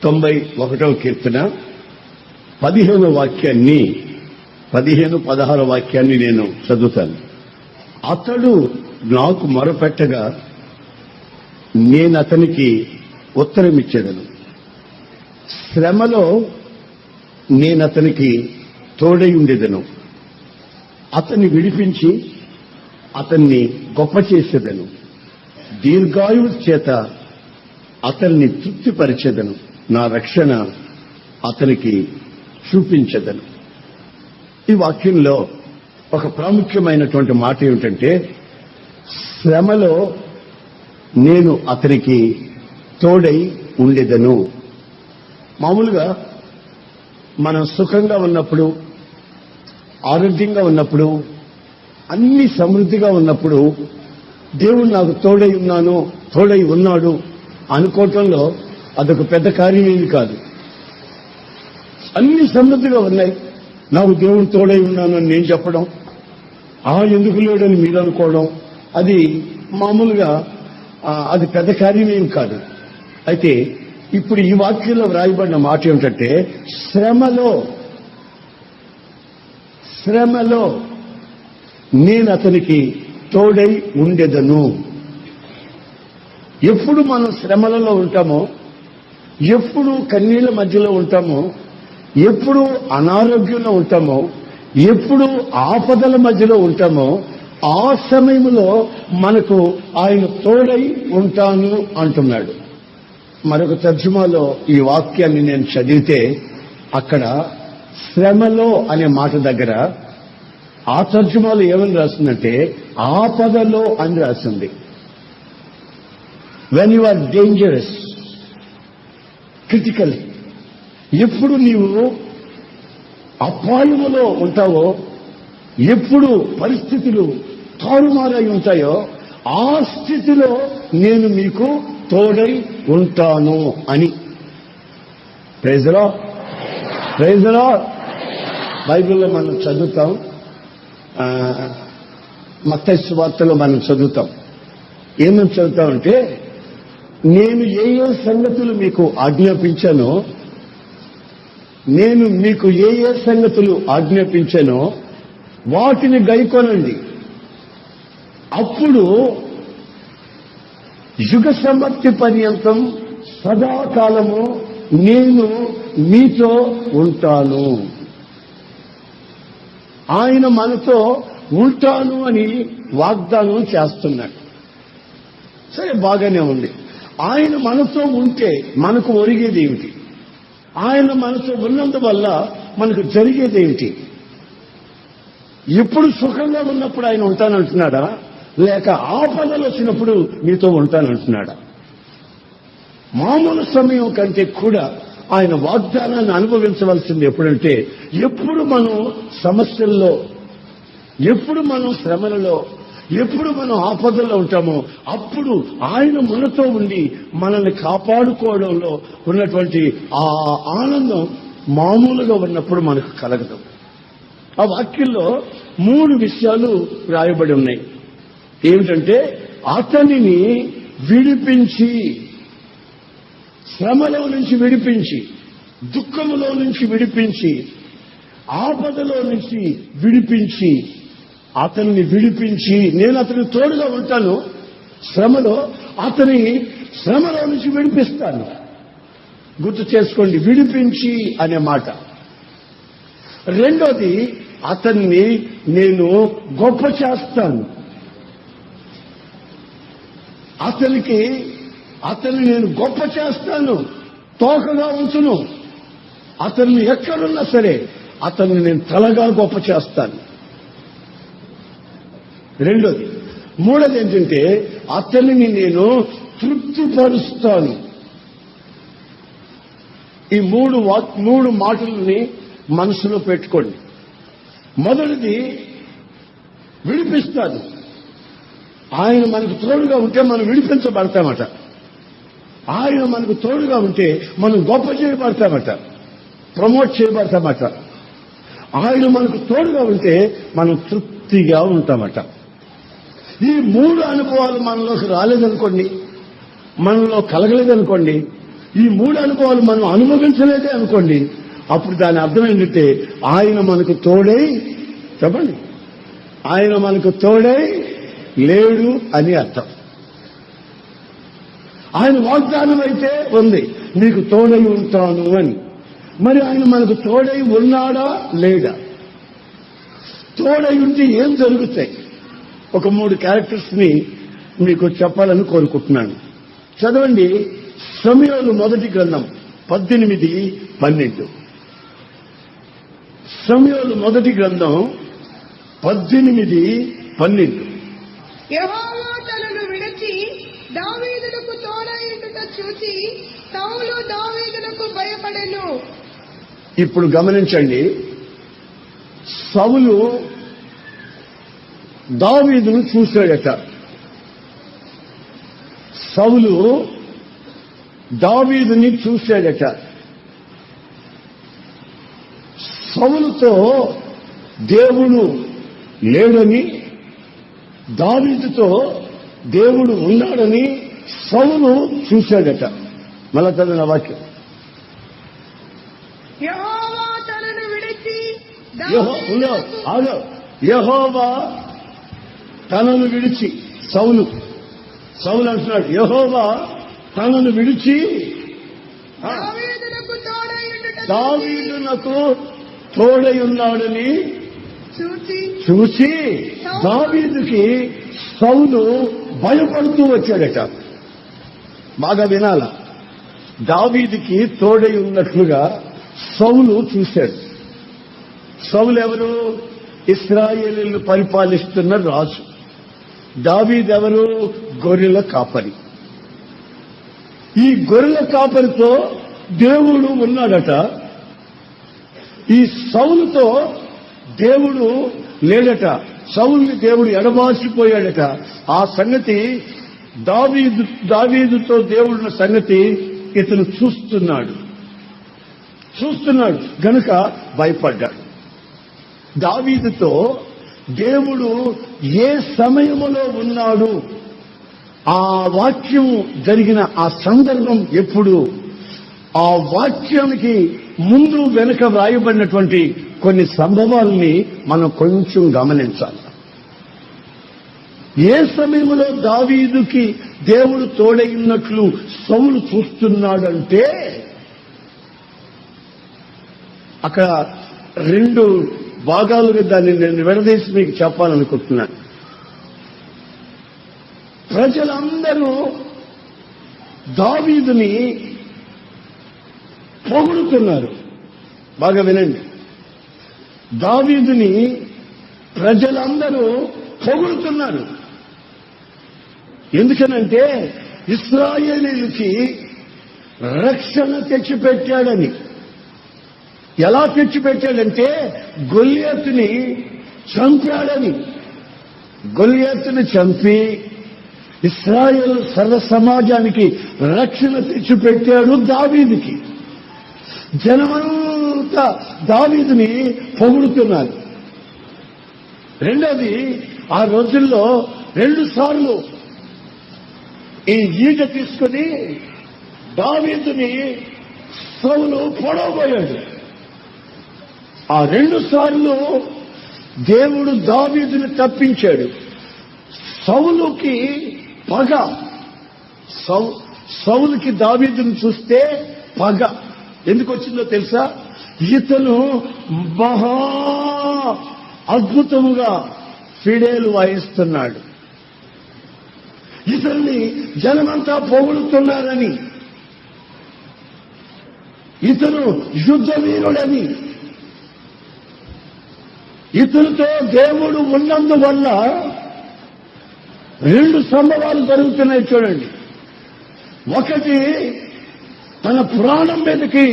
91వ కీర్తన 15వ వాక్యాన్ని 16 వాక్యాన్ని నేను చదువుతాను. అతడు నాకు మొరపెట్టగా నేను అతనికి ఉత్తరమిచ్చేదను. శ్రమలో నేను అతనికి తోడై ఉండేదను. అతన్ని విడిపించి అతన్ని గొప్ప చేసేదను. దీర్ఘాయువు చేత అతన్ని తృప్తిపరిచేదను. నా రక్షణ అతనికి చూపించదను. ఈ వాక్యంలో ఒక ప్రాముఖ్యమైనటువంటి మాట ఏమిటంటే, శ్రమలో నేను అతనికి తోడై ఉండేదను. మామూలుగా మనం సుఖంగా ఉన్నప్పుడు, ఆరోగ్యంగా ఉన్నప్పుడు, అన్ని సమృద్ధిగా ఉన్నప్పుడు దేవుడు నాకు తోడై ఉన్నాడు అనుకోవటంలో అదొక పెద్ద కార్యమేమి కాదు. అన్ని సమృద్ధిగా ఉన్నాయి, నాకు దేవుడు తోడై ఉన్నాను అని నేను చెప్పడం, ఎందుకు లేడని మీరు అనుకోవడం, అది మామూలుగా అది పెద్ద కార్యమేమి కాదు. అయితే ఇప్పుడు ఈ వాక్యంలో వ్రాయబడిన మాట ఏమిటంటే, శ్రమలో నేను అతనికి తోడై ఉండేదను. ఎప్పుడు మనం శ్రమలలో ఉంటామో, ఎప్పుడు కన్నీళ్ల మధ్యలో ఉంటామో, ఎప్పుడు అనారోగ్యంలో ఉంటామో, ఎప్పుడు ఆపదల మధ్యలో ఉంటామో, ఆ సమయంలో మనకు ఆయన తోడై ఉంటాను అంటున్నాడు. మరొక తర్జుమాలో ఈ వాక్యాన్ని నేను చదివితే, అక్కడ శ్రమలో అనే మాట దగ్గర ఆ తర్జుమాలో ఏమని రాసిందంటే, ఆపదలో అని రాసింది. When you are dangerous, critical, ఎప్పుడు నీవు అపాయములో ఉంటావో, ఎప్పుడు పరిస్థితులు తారుమారై ఉంటాయో, ఆ స్థితిలో నేను మీకు తోడై ఉంటాను అని. Praise the Lord. బైబిల్లో మనం చదువుతాం, మత్తయి సువార్తలో మనం చదువుతాం. ఏమని చదువుతామంటే, నేను ఏ సంగతులు మీకు ఆజ్ఞాపించానో, వాటిని గైకొనండి. అప్పుడు యుగ సమాప్తి పర్యంతం సదాకాలము నేను మీతో ఉంటాను. ఆయన మనతో ఉంటాను అని వాగ్దానం చేస్తున్నాడు. సరే, బాగానే ఉంది. ఆయన మనతో ఉంటే మనకు ఒరిగేది ఏమిటి? ఆయన మనతో ఉన్నందువల్ల మనకు జరిగేది ఏమిటి? ఎప్పుడు సుఖంగా ఉన్నప్పుడు ఆయన ఉంటానంటున్నాడా, లేక ఆపదలు వచ్చినప్పుడు మీతో ఉంటానంటున్నాడా? మామూలు సమయం కంటే కూడా ఆయన వాగ్దానాన్ని అనుభవించవలసింది ఎప్పుడంటే, ఎప్పుడు మనం సమస్యల్లో, ఎప్పుడు మనం శ్రమలలో, ఎప్పుడు మనం ఆపదల్లో ఉంటామో అప్పుడు ఆయన మనతో ఉండి మనల్ని కాపాడుకోవడంలో ఉన్నటువంటి ఆ ఆనందం మామూలుగా ఉన్నప్పుడు మనకు కలగదు. ఆ వాక్యంలో 3 విషయాలు రాయబడి ఉన్నాయి. ఏమిటంటే, అతనిని విడిపించి, శ్రమలో నుంచి విడిపించి, దుఃఖములో నుంచి విడిపించి, ఆపదలో నుంచి విడిపించి, అతన్ని విడిపించి నేను అతనికి తోడుగా ఉంటాను. శ్రమలో నుంచి విడిపిస్తాను. గుర్తు చేసుకోండి, విడిపించి అనే మాట. రెండోది, అతన్ని నేను గొప్ప చేస్తాను. అతన్ని నేను గొప్ప చేస్తాను, తోకగా ఉంచును. అతన్ని ఎక్కడున్నా సరే అతన్ని నేను తలగా గొప్ప చేస్తాను. రెండోది. మూడోది ఏంటంటే, అతనిని నేను తృప్తిపరుస్తాను. ఈ మూడు మాటలని మనసులో పెట్టుకోండి. మొదటిది, విడిపిస్తాను. ఆయన మనకు తోడుగా ఉంటే మనం విడిపించబడతామట. ఆయన మనకు తోడుగా ఉంటే మనం గొప్ప చేయబడతామట, ప్రమోట్ చేయబడతామట. ఆయన మనకు తోడుగా ఉంటే మనం తృప్తిగా ఉంటామట. ఈ 3 అనుభవాలు మనలోకి రాలేదనుకోండి, మనలో కలగలేదనుకోండి, ఈ 3 అనుభవాలు మనం అనుభవించలేదే అనుకోండి, అప్పుడు దాని అర్థం ఏంటంటే ఆయన మనకు తోడై, చెప్పండి, ఆయన మనకు తోడై లేడు అని అర్థం. ఆయన వాగ్దానం అయితే ఉంది, నీకు తోడై ఉంటాను అని. మరి ఆయన మనకు తోడై ఉన్నాడా లేడా? తోడై ఉంటే ఏం జరుగుతాయి? ఒక 3 క్యారెక్టర్స్ ని మీకు చెప్పాలని కోరుకుంటున్నాను. చదవండి సమూయేలు మొదటి గ్రంథం 18-12. సమూయేలు మొదటి గ్రంథం 18-12. యెహోవా తనను విడిచి దావీదునకు తోడయుండుట చూసి సౌలు దావీదునకు భయపడెను. ఇప్పుడు గమనించండి, సౌలు దావీదును చూశాడట. సౌలు దావీదుని చూశాడట. సౌలుతో దేవుడు లేడని, దావీదుతో దేవుడు ఉన్నాడని సౌలు చూశాడట. మళ్ళా చదివిన వాక్యం, యెహోవా తనను విడిచి యెహోవా తనను విడిచి, సౌలు అంటున్నాడు, యెహోవా తనను విడిచి దావీదునకు తోడై ఉన్నాడని చూసి దావీదుకి సౌలు భయపడుతూ వచ్చాడట. బాగా వినాల, దావీదుకి తోడై ఉన్నట్లుగా సౌలు చూశాడు. సౌలు ఎవరు? ఇశ్రాయేలీయులను పరిపాలిస్తున్న రాజు. దావీదు ఎవరు? గొర్రెల కాపరి. ఈ గొర్రెల కాపరితో దేవుడు ఉన్నాడట. ఈ సౌలుతో దేవుడు లేడట. సౌలుని దేవుడు ఎడబాసిపోయాడట. ఆ సంగతి దావీదుతో దేవుడున్న సంగతి ఇతను చూస్తున్నాడు గనుక భయపడ్డాడు. దావీదుతో దేవుడు ఏ సమయములో ఉన్నాడు, ఆ వాక్యం జరిగిన ఆ సందర్భం ఎప్పుడు, ఆ వాక్యానికి ముందు వెనుక వ్రాయబడినటువంటి కొన్ని సంభవాల్ని మనం కొంచెం గమనించాలి. ఏ సమయంలో దావీదుకి దేవుడు తోడైనట్లు సౌలు చూస్తున్నాడంటే, అక్కడ 2 భాగాలుగా దాన్ని నేను విడదీసి మీకు చెప్పాలనుకుంటున్నాను. ప్రజలందరూ దావీదుని పొగుడుతున్నారు. బాగా వినండి, దావీదుని ప్రజలందరూ పొగుడుతున్నారు. ఎందుకనంటే ఇశ్రాయేలీయులకి రక్షణ తెచ్చిపెట్టాడని. ఎలా తెచ్చిపెట్టాడంటే గొల్యాతుని చంపాడని. గొల్యాతుని చంపి ఇశ్రాయేలు సర్వ సమాజానికి రక్షణ తెచ్చిపెట్టాడు దావీదుకి. జనమంతా దావీదుని పొగుడుతున్నారు. రెండోది, ఆ రోజుల్లో 2 సార్లు ఈ ఈట తీసుకుని దావీదుని సౌలు పొడవబోయాడు. ఆ 2 సార్లు దేవుడు దావీదుని తప్పించాడు. సౌలుకి పగ. సౌలుకి దావీదుని చూస్తే పగ ఎందుకు వచ్చిందో తెలుసా? ఇతను మహా అద్భుతముగా ఫిడేలు వాయిస్తున్నాడు, ఇతన్ని జనమంతా పొగుడుతున్నారని, ఇతను యుద్ధ వీరుడని, ఇతనితో దేవుడు ఉన్నందువల్ల 2 సంభవాలు జరుగుతున్నాయి చూడండి. ఒకటి, తన ప్రాణం మీదకి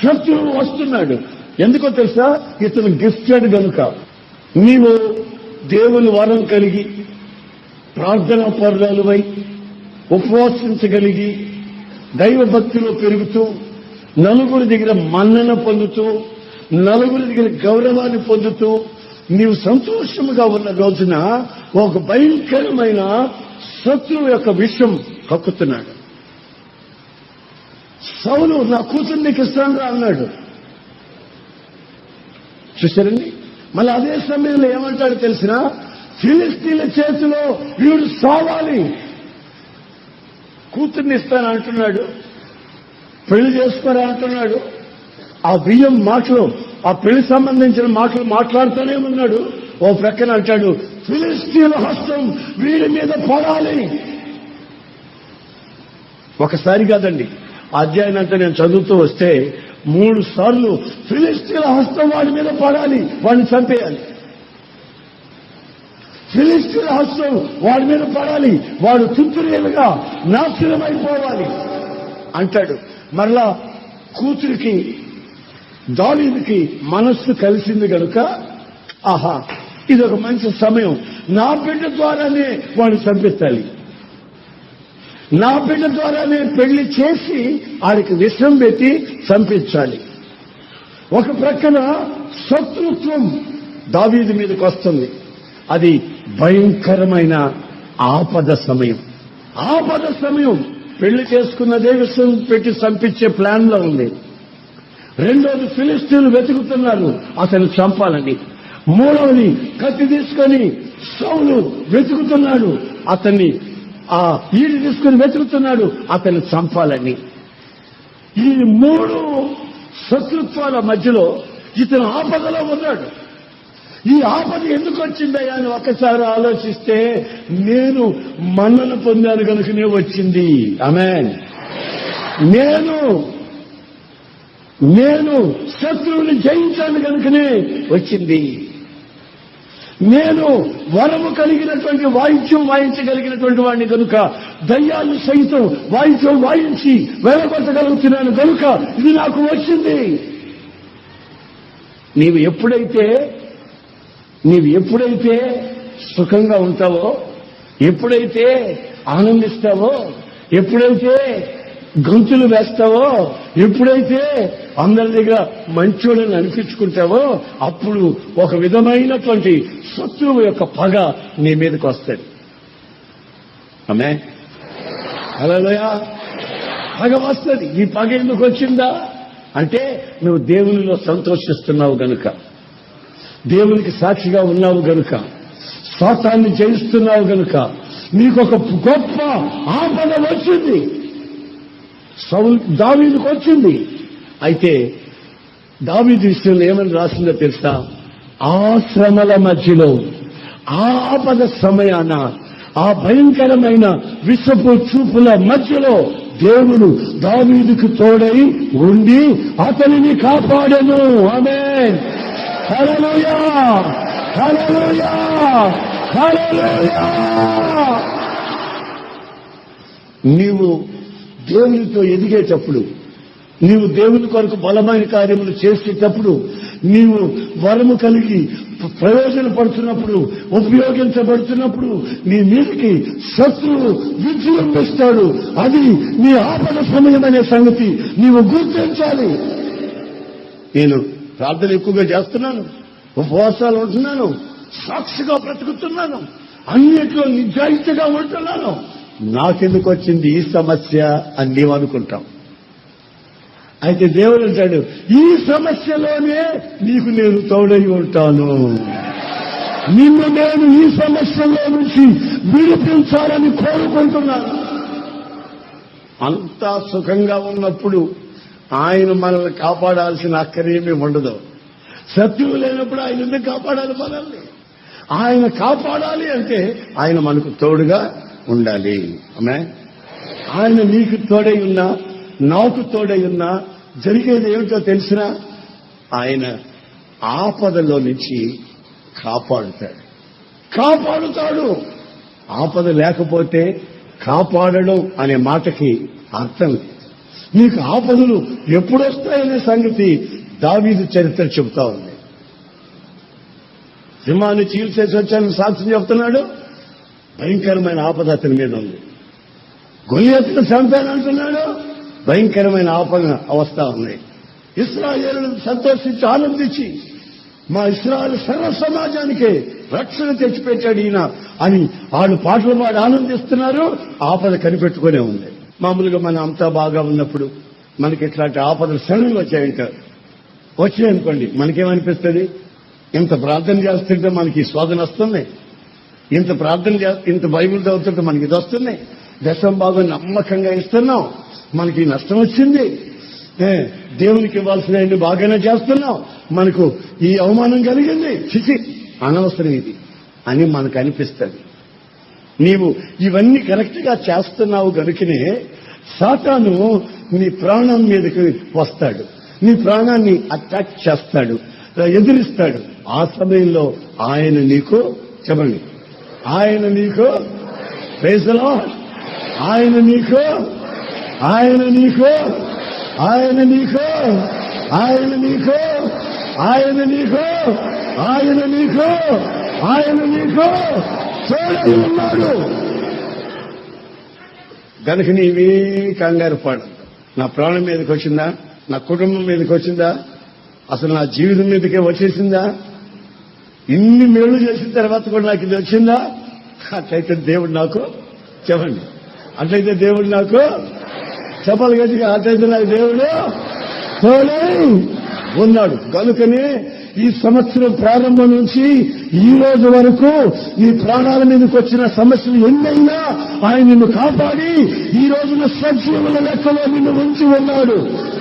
శత్రువు వస్తున్నాడు. ఎందుకో తెలుసా? ఇతను గిఫ్టెడ్ గనుక. నీవు దేవుని వరం కలిగి, ప్రార్థనా పరురాలువై, ఉపవాసించగలిగి, దైవ భక్తిలో పెరుగుతూ, నలుగురి దగ్గర మన్నన పొందుతూ, నలుగురి దగ్గర గౌరవాన్ని పొందుతూ నీవు సంతోషముగా ఉన్న రోజున ఒక భయంకరమైన శత్రువు యొక్క విషం కక్కుతున్నాడు. సౌలు నా కూతురు నీకు ఇస్తాను రా అన్నాడు. చూశారండి. మళ్ళీ అదే సమయంలో ఏమంటాడు తెలిసిన, ఫిలిస్తీన్ల చేతిలో వీడు సావాలి, కూతుర్ని ఇస్తాను అంటున్నాడు, పెళ్లి చేసుకోరా అంటున్నాడు. ఆ బియ్యం మాటలు, ఆ పెళ్లి సంబంధించిన మాటలు మాట్లాడుతూనే ఉన్నాడు. ఓ ప్రక్కన అంటాడు, ఫిలిస్తీన్ల హస్తం వీడి మీద పడాలి. ఒకసారి కాదండి, అధ్యాయం అంతా నేను చదువుతూ వస్తే 3 సార్లు ఫిలిస్తీన్ల హస్తం వాడి మీద పడాలి, వాడిని చంపేయాలి. ఫిలిస్తీన్ల హస్తం వాడి మీద పడాలి, వాడు తుత్తురేలుగా నాశనమైపోవాలి అంటాడు. మరలా కూతురికి దావీదుకి మనస్సు కలిసింది కనుక, ఆహా ఇదొక మంచి సమయం, నా బిడ్డ ద్వారానే వాడిని చంపించాలి, నా బిడ్డ ద్వారానే పెళ్లి చేసి ఆడికి విషం పెట్టి చంపించాలి. ఒక ప్రక్కన శత్రుత్వం దావీదు మీదకి వస్తుంది. అది భయంకరమైన ఆపద సమయం. ఆపద సమయం. పెళ్లి చేసుకున్నదే విషం పెట్టి చంపించే ప్లాన్ లో ఉంది. రెండోది, ఫిలిస్తీన్లు వెతుకుతున్నారు అతను చంపాలని. మూడవది, కత్తి తీసుకొని సౌలు వెతుకుతున్నాడు అతన్ని, ఆ ఈడి తీసుకుని వెతుకుతున్నాడు అతన్ని చంపాలని. ఈ 3 శత్రుత్వాల మధ్యలో ఇతను ఆపదలో ఉన్నాడు. ఈ ఆపద ఎందుకు వచ్చిందయ్యా అని ఒక్కసారి ఆలోచిస్తే, నేను మన్నన పొందాను కనుకనే వచ్చింది. ఆమేన్. నేను శత్రువుని జయించాను కనుకనే వచ్చింది. నేను వరము కలిగినటువంటి వాయిద్యం వాయించగలిగినటువంటి వాడిని కనుక, దయ్యాన్ని సైతం వాయిద్యం వాయించి వెళ్ళగొట్టగలుగుతున్నాను కనుక ఇది నాకు వచ్చింది. నీవు ఎప్పుడైతే సుఖంగా ఉంటావో, ఎప్పుడైతే ఆనందిస్తావో, ఎప్పుడైతే గొంతులు వేస్తావో, ఎప్పుడైతే అందరి దగ్గర మంచోళ్ళని అనిపించుకుంటావో, అప్పుడు ఒక విధమైనటువంటి శత్రువు యొక్క పగ నీ మీదకి వస్తుంది. ఆమె హల్లెలూయా. పగ వస్తుంది. ఈ పగ ఎందుకు వచ్చిందా అంటే, నువ్వు దేవునిలో సంతోషిస్తున్నావు గనుక, దేవునికి సాక్షిగా ఉన్నావు గనుక, సాతాన్ని జయిస్తున్నావు గనుక నీకు ఒక గొప్ప ఆపద వచ్చింది. దావీదుకు వచ్చింది. అయితే దావీదు విషయంలో ఏమని రాసిందో తెలుసా? ఆ శ్రమల మధ్యలో, ఆ ఆపద సమయాన, ఆ భయంకరమైన విషపు చూపుల మధ్యలో దేవుడు దావీదుకు తోడై ఉండి అతనిని కాపాడెను. ఆమేన్. హల్లెలూయా, హల్లెలూయా, హల్లెలూయా. నీవు దేవునితో ఎదిగేటప్పుడు, నీవు దేవుని కొరకు బలమైన కార్యములు చేసేటప్పుడు, నీవు వరము కలిగి ప్రయోజనపడుతున్నప్పుడు, ఉపయోగించబడుతున్నప్పుడు నీ మీదకి శత్రువు విజృంభిస్తాడు. అది నీ ఆపద సమయం అనే సంగతి నీవు గుర్తించాలి. నేను ప్రార్థన ఎక్కువగా చేస్తున్నాను, ఉపవాసాలు ఉంటున్నాను, సాక్షిగా బ్రతుకుతున్నాను, అన్నిట్లో నిజాయితీగా ఉంటున్నాను, నాకెందుకు వచ్చింది ఈ సమస్య అని నీవు అనుకుంటాం. అయితే దేవుడు అంటాడు, ఈ సమస్యలోనే నీకు నేను తోడై ఉంటాను, నిన్ను నేను ఈ సమస్యలో నుంచి విడిపించాలని కోరుకుంటున్నాను. అంతా సుఖంగా ఉన్నప్పుడు ఆయన మనల్ని కాపాడాల్సిన అక్కరేమీ ఉండదు. శత్రువు లేనప్పుడు ఆయన ఎందుకు కాపాడాలి మనల్ని? ఆయన కాపాడాలి అంటే ఆయన మనకు తోడుగా ఉండాలి. ఆమె ఆయన నీకు తోడై ఉన్నా, నాకు తోడై ఉన్నా జరిగేది ఏమిటో తెలిసినా, ఆయన ఆపదలో నుంచి కాపాడుతాడు. ఆపద లేకపోతే కాపాడడం అనే మాటకి అర్థం లేదు. నీకు ఆపదలు ఎప్పుడొస్తాయనే సంగతి దావీదు చరిత్ర చెబుతా ఉంది. సింహాన్ని చీల్చేసి వచ్చానని సాక్ష్యం చెప్తున్నాడు. భయంకరమైన ఆపద అతని మీద ఉంది. గొల్లియతును చంపానంటున్నాడు. భయంకరమైన ఆపద అవస్థ ఉంది. ఇశ్రాయేలును సంతోషించి ఆనందించి, మా ఇశ్రాయేలు సర్వ సమాజానికే రక్షణ తెచ్చిపెట్టాడు ఈయన అని వాళ్ళు పాటలు పాడి ఆనందిస్తున్నారు. ఆపద కనిపెట్టుకునే ఉంది. మామూలుగా మనం అంతా బాగా ఉన్నప్పుడు, మనకి ఇట్లాంటి ఆపదలు సడన్గా వచ్చాయనుకోండి మనకేమనిపిస్తుంది? ఇంత ప్రార్థన చేస్తుంటే మనకి శోధన వస్తుంది, ఇంత ఇంత బైబిల్ చదువుతుంటే మనకి ఇది వస్తుంది, దశం భాగం నమ్మకంగా ఇస్తున్నాం, మనకి నష్టం వచ్చింది, దేవునికి ఇవ్వాల్సిన బాగానే చేస్తున్నాం, మనకు ఈ అవమానం కలిగింది, చిచి అనవసరం ఇది అని మనకు అనిపిస్తుంది. నీవు ఇవన్నీ కరెక్ట్ గా చేస్తున్నావు గనుకనే సాతాను నీ ప్రాణం మీదకి వస్తాడు, నీ ప్రాణాన్ని అటాక్ చేస్తాడు, ఎదిరిస్తాడు. ఆ సమయంలో ఆయన నీకు చెప్పండి, ఆయన నీకు ప్రైజ్ ది లార్డ్, ఆయన నీకు ఆయన నీకు ఆయన నీకు ఆయన నీకు ఆయన నీకు ఆయన నీకు ఆయన నీకు తోడై ఉన్నాడు గనుక నీవే కంగారు పడు. నా ప్రాణం మీదకి వచ్చిందా, నా కుటుంబం మీదకి వచ్చిందా, అసలు నా జీవితం మీదకే వచ్చేసిందా, ఇన్ని మేళ్లు చేసిన తర్వాత కూడా నాకు ఇది వచ్చిందా? అట్లయితే దేవుడు నాకు చెప్పండి, అట్లయితే దేవుడు నాకు చెప్పాలి గట్టిగా, అట్లయితే నాకు దేవుడు తోడై ఉన్నాడు. కనుకనే ఈ సంవత్సరం ప్రారంభం నుంచి ఈ రోజు వరకు నీ ప్రాణాల మీదకి వచ్చిన సమస్యలు ఎన్నైనా ఆయన నిన్ను కాపాడి ఈ రోజున సజీవుల లెక్కలో నిన్ను ఉంచి ఉన్నాడు.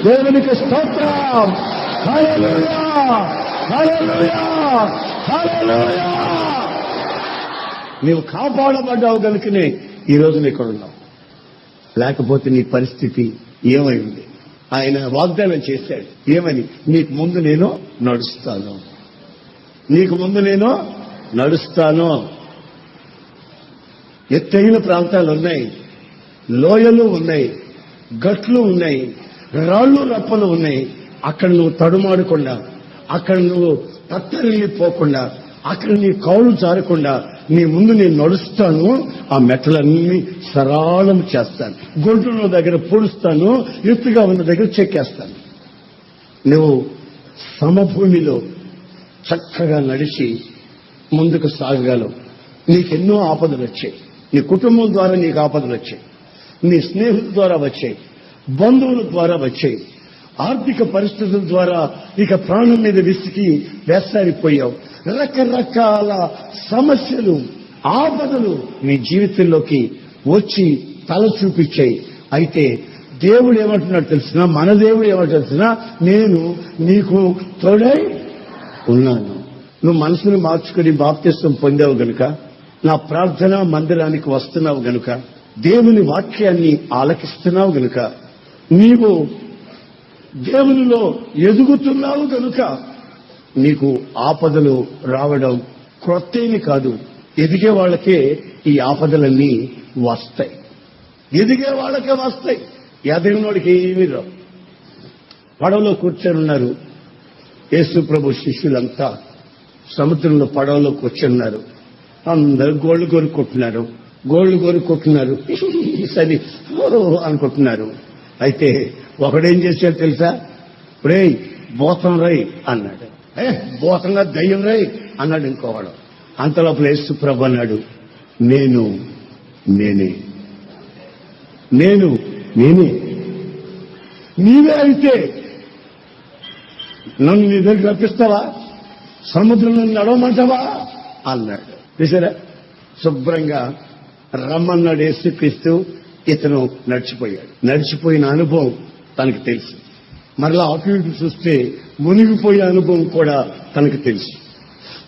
దేవునికి స్తోత్రం. హల్లెలూయా, హల్లెలూయా, హల్లెలూయా. నీవు కాపాడబడ్డావు కనుకనే ఈ రోజు నీకు ఉన్నావు. లేకపోతే నీ పరిస్థితి ఏమైంది? ఆయన వాగ్దానం చేశాడు, ఏమని? నీకు ముందు నేను నడుస్తాను, నీకు ముందు నేను నడుస్తాను. ఎత్తైన ప్రాంతాలు ఉన్నాయి, లోయలు ఉన్నాయి, గట్లు ఉన్నాయి, రాళ్ళు రప్పలు ఉన్నాయి. అక్కడ నువ్వు తడుమాడకుండా, అక్కడ నువ్వు తత్తరిల్లిపోకుండా, అక్కడ నీ కౌలు జారకుండా నీ ముందు నేను నడుస్తాను. ఆ మెట్లన్నీ సరళం చేస్తాను, గుంటల దగ్గర పొడుస్తాను, ఎత్తుగా ఉన్న దగ్గర చెక్కేస్తాను. నువ్వు సమభూమిలో చక్కగా నడిచి ముందుకు సాగగలవు. నీకెన్నో ఆపదలు వచ్చాయి, నీ కుటుంబం ద్వారా నీకు ఆపదలు వచ్చాయి, నీ స్నేహితుల ద్వారా వచ్చాయి, బంధువుల ద్వారా వచ్చాయి, ఆర్థిక పరిస్థితుల ద్వారా ఇక ప్రాణం మీద విసికి వేస్తారిపోయావు. రకరకాల సమస్యలు, ఆపదలు నీ జీవితంలోకి వచ్చి తల చూపించాయి. అయితే దేవుడు ఏమంటున్నాడు తెలిసినా, మన దేవుడు ఏమంటున్నాడు తెలిసినా, నేను నీకు తోడై ఉన్నాను. నువ్వు మనసును మార్చుకుని బాప్తిస్వం పొందావు గనుక, నా ప్రార్థనా మందిరానికి వస్తున్నావు గనుక, దేవుని వాక్యాన్ని ఆలకిస్తున్నావు గనుక, నీవు దేవునిలో ఎదుగుతున్నావు గనుక నీకు ఆపదలు రావడం క్రొత్తేమి కాదు. ఎదిగే వాళ్ళకే ఈ ఆపదలన్నీ వస్తాయి, ఎదిగే వాళ్ళకే వస్తాయి. ఎదిగినోడికి ఏమీ రావు. పడవలో కూర్చొని ఉన్నారు యేసు ప్రభు శిష్యులంతా, సముద్రంలో పడవలో కూర్చొని ఉన్నారు. అందరూ గోళ్లు కొరుక్కుంటున్నారు, సరి అనుకుంటున్నారు. అయితే ఒకడేం చేశాడు తెలుసా? రేయ్ బోతం రై అన్నాడు. బోతంగా దయ్యం రై అన్నాడు ఇంకోవాడు. అంతలోపల యేసు ప్రభు అన్నాడు, నేనే నీవే అయితే నన్ను నీ దగ్గర రప్పిస్తావా, సముద్రంలో నడవమంటావా అన్నాడు. చూసారా, శుభ్రంగా రమ్మన్నాడు యేసుక్రీస్తు. ఇతను నడిచిపోయాడు. నడిచిపోయిన అనుభవం తనకు తెలుసు. మరలా అటు ఇటు చూస్తే మునిగిపోయే అనుభవం కూడా తనకు తెలుసు.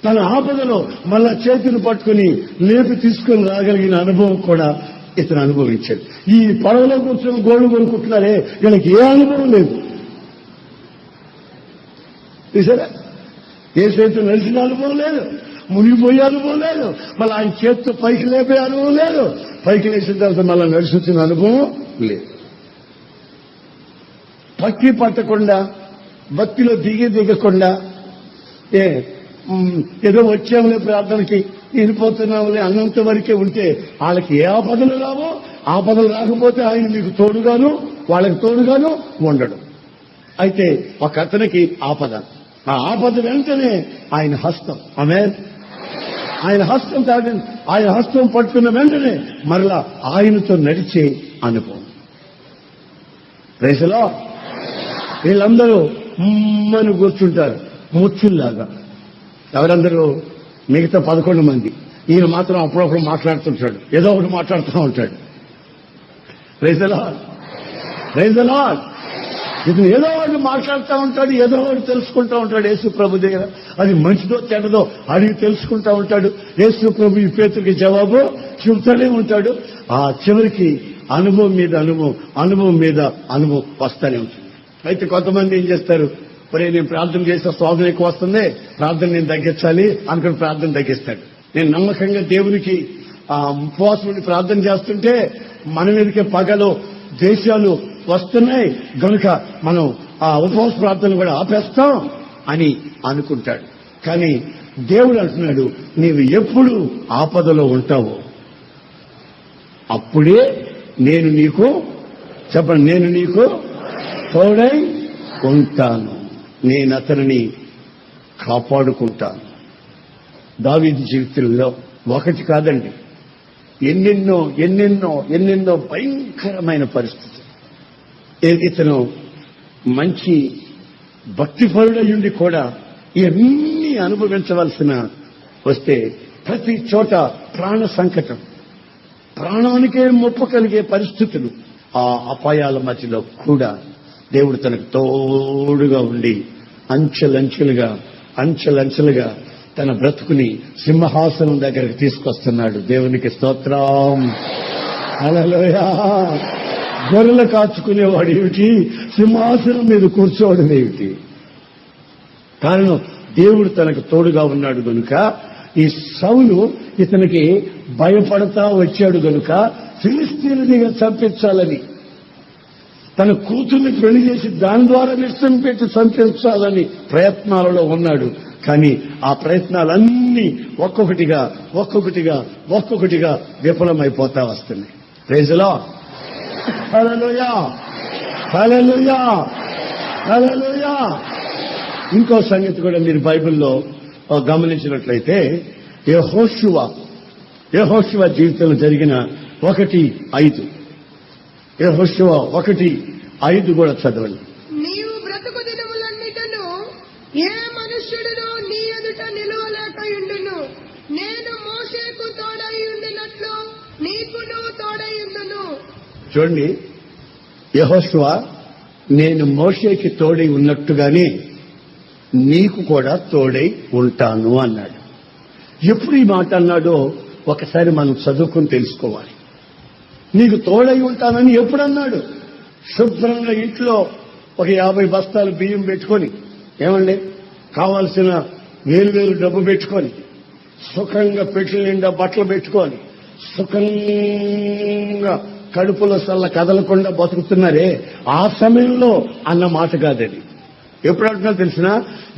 తన ఆపదలో మళ్ళా చేతిని పట్టుకుని లేపి తీసుకుని రాగలిగిన అనుభవం కూడా ఇతను అనుభవించాడు. ఈ పడవలో కూర్చొని గోళ్లు కొనుక్కుంటున్నారే, వీళ్ళకి ఏ అనుభవం లేదు. చూసారా, ఏ చేతితో నడిచిన అనుభవం లేదు, మునిగిపోయే అనుభవం లేదు, మళ్ళీ ఆయన చేతితో పైకి లేపే అనుభవం లేదు, పైకి లేచిన తర్వాత మళ్ళీ నడిచి వచ్చిన అనుభవం లేదు. పక్కి పట్టకుండా, భక్తిలో దిగకుండా, ఏదో వచ్చాములే ప్రార్థనకి వెళ్ళిపోతున్నాములే అన్నంత వరకే ఉంటే వాళ్ళకి ఏ ఆపదలు రావో, ఆపదలు రాకపోతే ఆయన మీకు తోడుగాను వాళ్ళకి తోడుగాను ఉండడు. అయితే ఒక అతనికి ఆపద, ఆ ఆపద వెంటనే ఆయన హస్తం, ఆయన హస్తం తాగండి, ఆయన హస్తం పట్టుకున్న వెంటనే మరలా ఆయనతో నడిచే అనుభవం. Praise the Lord. వీళ్ళందరూ ఉమ్మని కూర్చుంటారు ముచ్చుల్లాగా. ఎవరందరూ? మిగతా 11 మంది. ఈయన మాత్రం అప్పుడప్పుడు మాట్లాడుతుంటాడు, ఏదో ఒకటి మాట్లాడుతూ ఉంటాడు. Praise the Lord, praise the Lord. ఇతను ఏదో ఒకటి మాట్లాడుతూ ఉంటాడు, ఏదో ఒకటి తెలుసుకుంటూ ఉంటాడు యేసు ప్రభు దగ్గర. అది మంచిదో చెడ్డదో అడిగి తెలుసుకుంటూ ఉంటాడు. యేసు ప్రభు ఈ పేతురికి జవాబు చెబుతూనే ఉంటాడు. ఆ చివరికి అనుభవం మీద అనుభవం, అనుభవం మీద అనుభవం వస్తూనే ఉంటుంది. అయితే కొంతమంది ఏం చేస్తారు, మరి నేను ప్రార్థన చేస్తే శోధన ఎక్కువ వస్తుంది, ప్రార్థన నేను తగ్గించాలి అనుకుని ప్రార్థన తగ్గిస్తాడు. నేను నమ్మకంగా దేవునికి ఉపవాసం ఉండి ప్రార్థన చేస్తుంటే మన మీదకే పగలు దేశాలు వస్తున్నాయి గనుక మనం ఆ ఉపవాస ప్రార్థన కూడా ఆపేస్తాం అని అనుకుంటాడు. కానీ దేవుడు అంటున్నాడు, నీవు ఎప్పుడు ఆపదలో ఉంటావో అప్పుడే నేను నీకు, చెప్పండి, నేను నీకు తోడై ఉంటాను, నేను అతనిని కాపాడుకుంటాను. దావీదు జీవితంలో ఒకటి కాదండి, ఎన్నెన్నో ఎన్నెన్నో ఎన్నెన్నో భయంకరమైన పరిస్థితులు. ఇతను మంచి భక్తిపరుడయుండి కూడా ఇవన్నీ అనుభవించవలసిన వస్తే ప్రతి చోట ప్రాణ సంకటం, ప్రాణానికే ముప్పు కలిగే పరిస్థితులు. ఆ అపాయాల మధ్యలో కూడా దేవుడు తనకు తోడుగా ఉండి అంచెలంచెలుగా తన బ్రతుకుని సింహాసనం దగ్గరకు తీసుకొస్తున్నాడు. దేవునికి స్తోత్రం, హల్లెలూయా. గొర్రెలు కాచుకునేవాడు ఏమిటి, సింహాసనం మీద కూర్చోవడం ఏమిటి? కారణం దేవుడు తనకు తోడుగా ఉన్నాడు గనుక. ఈ సౌలు ఇతనికి భయపడతా వచ్చాడు గనుక ఫిలిస్తీయునిగా చంపించాలని, తన కూతుర్ని పెళ్లి చేసి దాని ద్వారా నిష్టం పెట్టి చంపించాలని ప్రయత్నాలలో ఉన్నాడు. కానీ ఆ ప్రయత్నాలన్నీ ఒక్కొక్కటిగా విఫలమైపోతా వస్తున్నాయి. ప్రైజ్ ది లార్డ్, హల్లెలూయా, హల్లెలూయా, హల్లెలూయా. ఇంకో సంగతి కూడా మీరు బైబిల్లో గమనించినట్లయితే యెహోషువ జీవితంలో జరిగిన 1:5, యెహోషువ 1:5 కూడా చదవండి. నీవు బ్రతుకు దినములన్నిటను ఏ మనుష్యుడును నీ ఎదుట నిలువలేకయుండును. నేను మోషేకు తోడై ఉండినట్లు నీకును తోడై ఉండును. చూడండి, యెహోషువ నేను మోషేకి తోడై ఉన్నట్టుగానే నీకు కూడా తోడై ఉంటాను అన్నాడు. ఎప్పుడు ఈ మాట అన్నాడో ఒకసారి మనం చదువుకుని తెలుసుకోవాలి. నీకు తోడై ఉంటానని ఎప్పుడు అన్నాడు? శుభ్రంగా ఇంట్లో ఒక 50 బస్తాలు బియ్యం పెట్టుకొని, ఏమండి, కావాల్సిన వేలు డబ్బు పెట్టుకొని, సుఖంగా పెట్టెల నిండా బట్టలు పెట్టుకొని, సుఖంగా కడుపులో సల్ల కదలకుండా బతుకుతున్నారే, ఆ సమయంలో అన్న మాట కాదది. ఎప్పుడు అంటున్నా తెలిసిన,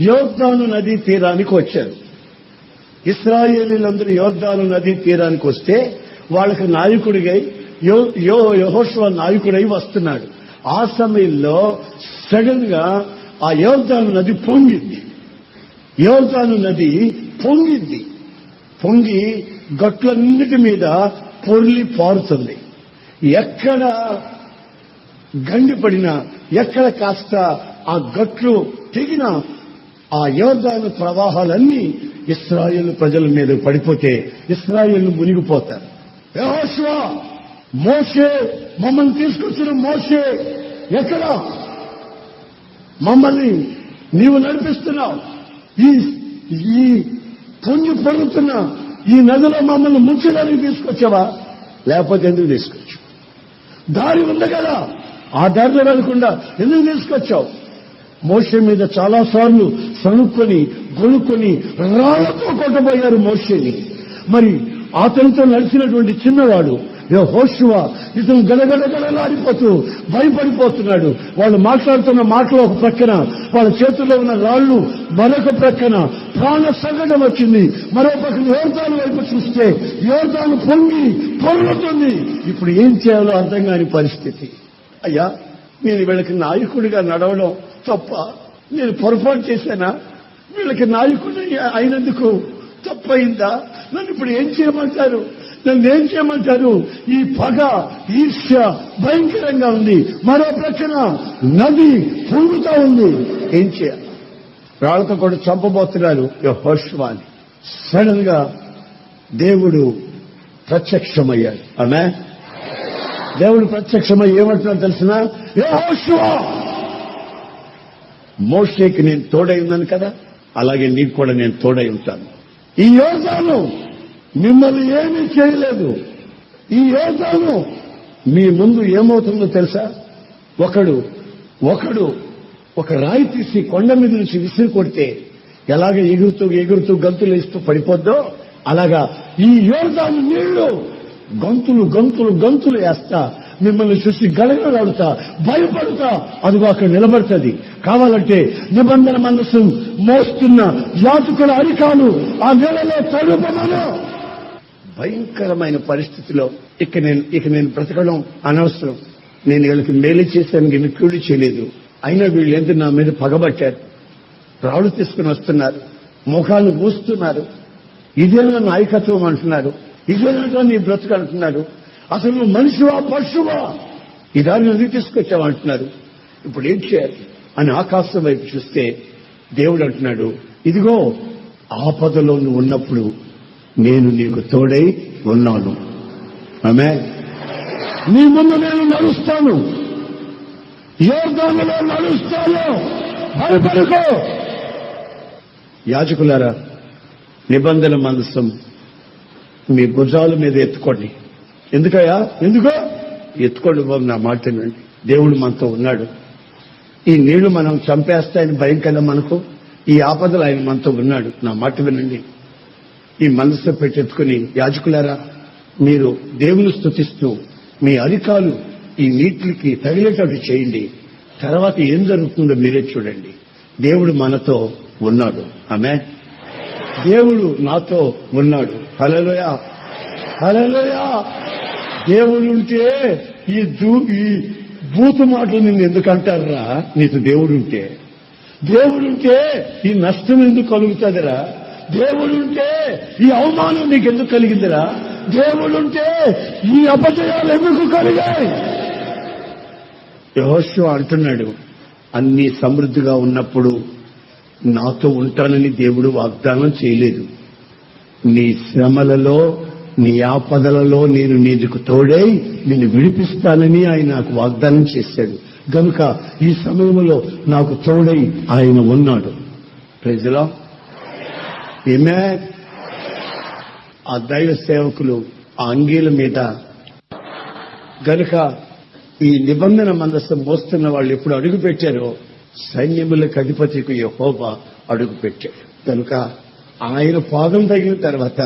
యోర్దాను నదీ తీరానికి వచ్చారు. ఇశ్రాయేలీలందరూ యోర్దాను నదీ తీరానికి వస్తే వాళ్ళకి నాయకుడిగా యెహోషువ నాయకుడై వస్తున్నాడు. ఆ సమయంలో సడన్ గా ఆ యోర్దాను నది పొంగింది. యోర్దాను నది పొంగి గట్లన్నిటి మీద పొర్లి పారుతుంది. ఎక్కడ గండిపడినా, ఎక్కడ కాస్త ఆ గట్లు తెగిన ఆ యోర్దాను ప్రవాహాలన్నీ ఇశ్రాయేలు ప్రజల మీద పడిపోతే ఇశ్రాయేలు మునిగిపోతారు. యెహోషువ, మోషే, మమ్మల్ని తీసుకొచ్చిన మోషే ఎక్కడ? మమ్మల్ని నీవు నడిపిస్తున్నావు, ఈ పొంగి పొరుగుతున్న ఈ నదిలో మమ్మల్ని ముంచడానికి తీసుకొచ్చావా? లేకపోతే ఎందుకు తీసుకొచ్చావు? దారి ఉంది కదా, ఆ దారిలో వెళ్లకుండా ఎందుకు తీసుకొచ్చావు? మోషే మీద చాలా సార్లు గొనుక్కొని రాళ్లతో కొట్టబోయారు మోషేని. మరి అతనితో నడిచినటువంటి చిన్నవాడు యెహోషువ, ఇతను గడగడగడలాడిపోతూ భయపడిపోతున్నాడు. వాళ్ళు మాట్లాడుతున్న మాటలు ఒక ప్రక్కన, వాళ్ళ చేతుల్లో ఉన్న రాళ్లు మరొక ప్రక్కన, ప్రాణ సంకటం వచ్చింది. మరో ప్రక్కన యోర్దాను వైపు చూస్తే యోర్దాను పొంగుతుంది. ఇప్పుడు ఏం చేయాలో అర్థం కాని పరిస్థితి. అయ్యా, నేను వీళ్ళకి నాయకుడిగా నడవడం తప్ప? నేను పొరపాటు చేశానా? వీళ్ళకి నాయకుడు అయినందుకు తప్పయిందా? నన్ను ఇప్పుడు ఏం చేయమంటారు? నన్ను ఏం చేయమంటారు? ఈ పగ, ఈర్ష్య భయంకరంగా ఉంది. మరో ప్రక్కన నది పొంగుతా ఉంది. ఏం చేయాలి? రాళ్లతో కూడా చంపబోతున్నారు యెహోషువని. సడన్ గా దేవుడు ప్రత్యక్షమయ్యాడు. ఆమె దేవుడు ప్రత్యక్షమై ఏమంటున్నాడు తెలిసిన? యెహోషువ, మోషేకి నేను తోడై ఉన్నాను కదా, అలాగే నీకు కూడా నేను తోడై ఉంటాను. ఈ యోర్దాను మిమ్మల్ని ఏమీ చేయలేదు. ఈ యోర్దాను మీ ముందు ఏమవుతుందో తెలుసా? ఒకడు ఒక రాయి తీసి కొండ మీద నుంచి విసిరి కొడితే ఎలాగ ఎగురుతూ ఎగురుతూ గంతులు వేస్తూ పడిపోద్దో, అలాగా ఈ యోర్దాను నీళ్లు గంతులు గంతులు గంతులు వేస్తా మిమ్మల్ని చూసి గడగడలాడుతా భయపడుతా అదిగో అక్కడ నిలబడుతుంది. కావాలంటే నిబంధన మందసం మోస్తున్న యాజకుల అరికాలు ఆ నెలలో తడుపమను. భయంకరమైన పరిస్థితిలో ఇక నేను బ్రతకడం అనవసరం. నేను వీళ్ళకి మేలు చేశాను, వీళ్ళు కీడు చేయలేదు. అయినా వీళ్ళు ఎందుకు నా మీద పగబట్టారు? రాళ్ళు తీసుకుని వస్తున్నారు, ముఖాలు మూస్తున్నారు. ఇదేనా నాయకత్వం అంటున్నారు, ఇదేనా నీ బ్రతుకు అంటున్నారు. అసలు నువ్వు మనిషివా పశువా? ఈ దాన్ని ఎందుకు తీసుకొచ్చావు అంటున్నారు. ఇప్పుడు ఏం చేయాలి అని ఆకాశం వైపు చూస్తే దేవుడు అంటున్నాడు, ఇదిగో ఆపదలో నువ్వు ఉన్నప్పుడు నేను నీకు తోడై ఉన్నాను. ఆమె నీ ముందు నేను నడుస్తాను, యోర్దానులో నడుస్తాను, భయపడుకో. యాజకులారా, నిబంధన మందసం మీ భుజాల మీద ఎత్తుకోండి. ఎందుకయ్యా? ఎందుకో ఎత్తుకోండి బాబు, నా మాట వినండి. దేవుడు మనతో ఉన్నాడు. ఈ నీళ్లు మనం చంపేస్తాయని భయం కదా మనకు. ఈ ఆపదలు ఆయన మనతో ఉన్నాడు. నా మాట వినండి. ఈ మనసు పెట్టెత్తుకుని, యాజకులారా మీరు దేవుని స్తుతిస్తూ మీ అరికాలు ఈ నీటికి తగిలేటట్టు చేయండి. తర్వాత ఏం జరుగుతుందో మీరే చూడండి. దేవుడు మనతో ఉన్నాడు. ఆమె దేవుడు నాతో ఉన్నాడు. హల్లెలూయా, హల్లెలూయా. దేవుడుంటే ఈ బూతు మాటలు నిన్ను ఎందుకు అంటారా? నీకు దేవుడుంటే ఈ నష్టం ఎందుకు కలుగుతుందిరా? దేవుడుంటే ఈ అవమానం నీకు ఎందుకు కలిగిందిరా? దేవుడుంటే ఈ అపజయాలు ఎందుకు కలిగాయి? యెహోషువ అంటున్నాడు, అన్ని సమృద్ధిగా ఉన్నప్పుడు నాతో ఉంటానని దేవుడు వాగ్దానం చేయలేదు. నీ శ్రమలలో, నీ ఆపదలలో నేను నీకు తోడై నిన్ను విడిపిస్తానని ఆయన నాకు వాగ్దానం చేశాడు. గనుక ఈ సమయంలో నాకు తోడై ఆయన ఉన్నాడు. Praise the Lord. ఆమేన్. ఆ దైవ సేవకులు ఆ అంగీల మీద గనుక ఈ నిబంధన మందసం మోస్తున్న వాళ్ళు ఎప్పుడు అడుగు పెట్టారో సైన్యములకు అధిపతికి యెహోవా అడుగు పెట్టాడు. కనుక ఆయన పాదం తగిన తర్వాత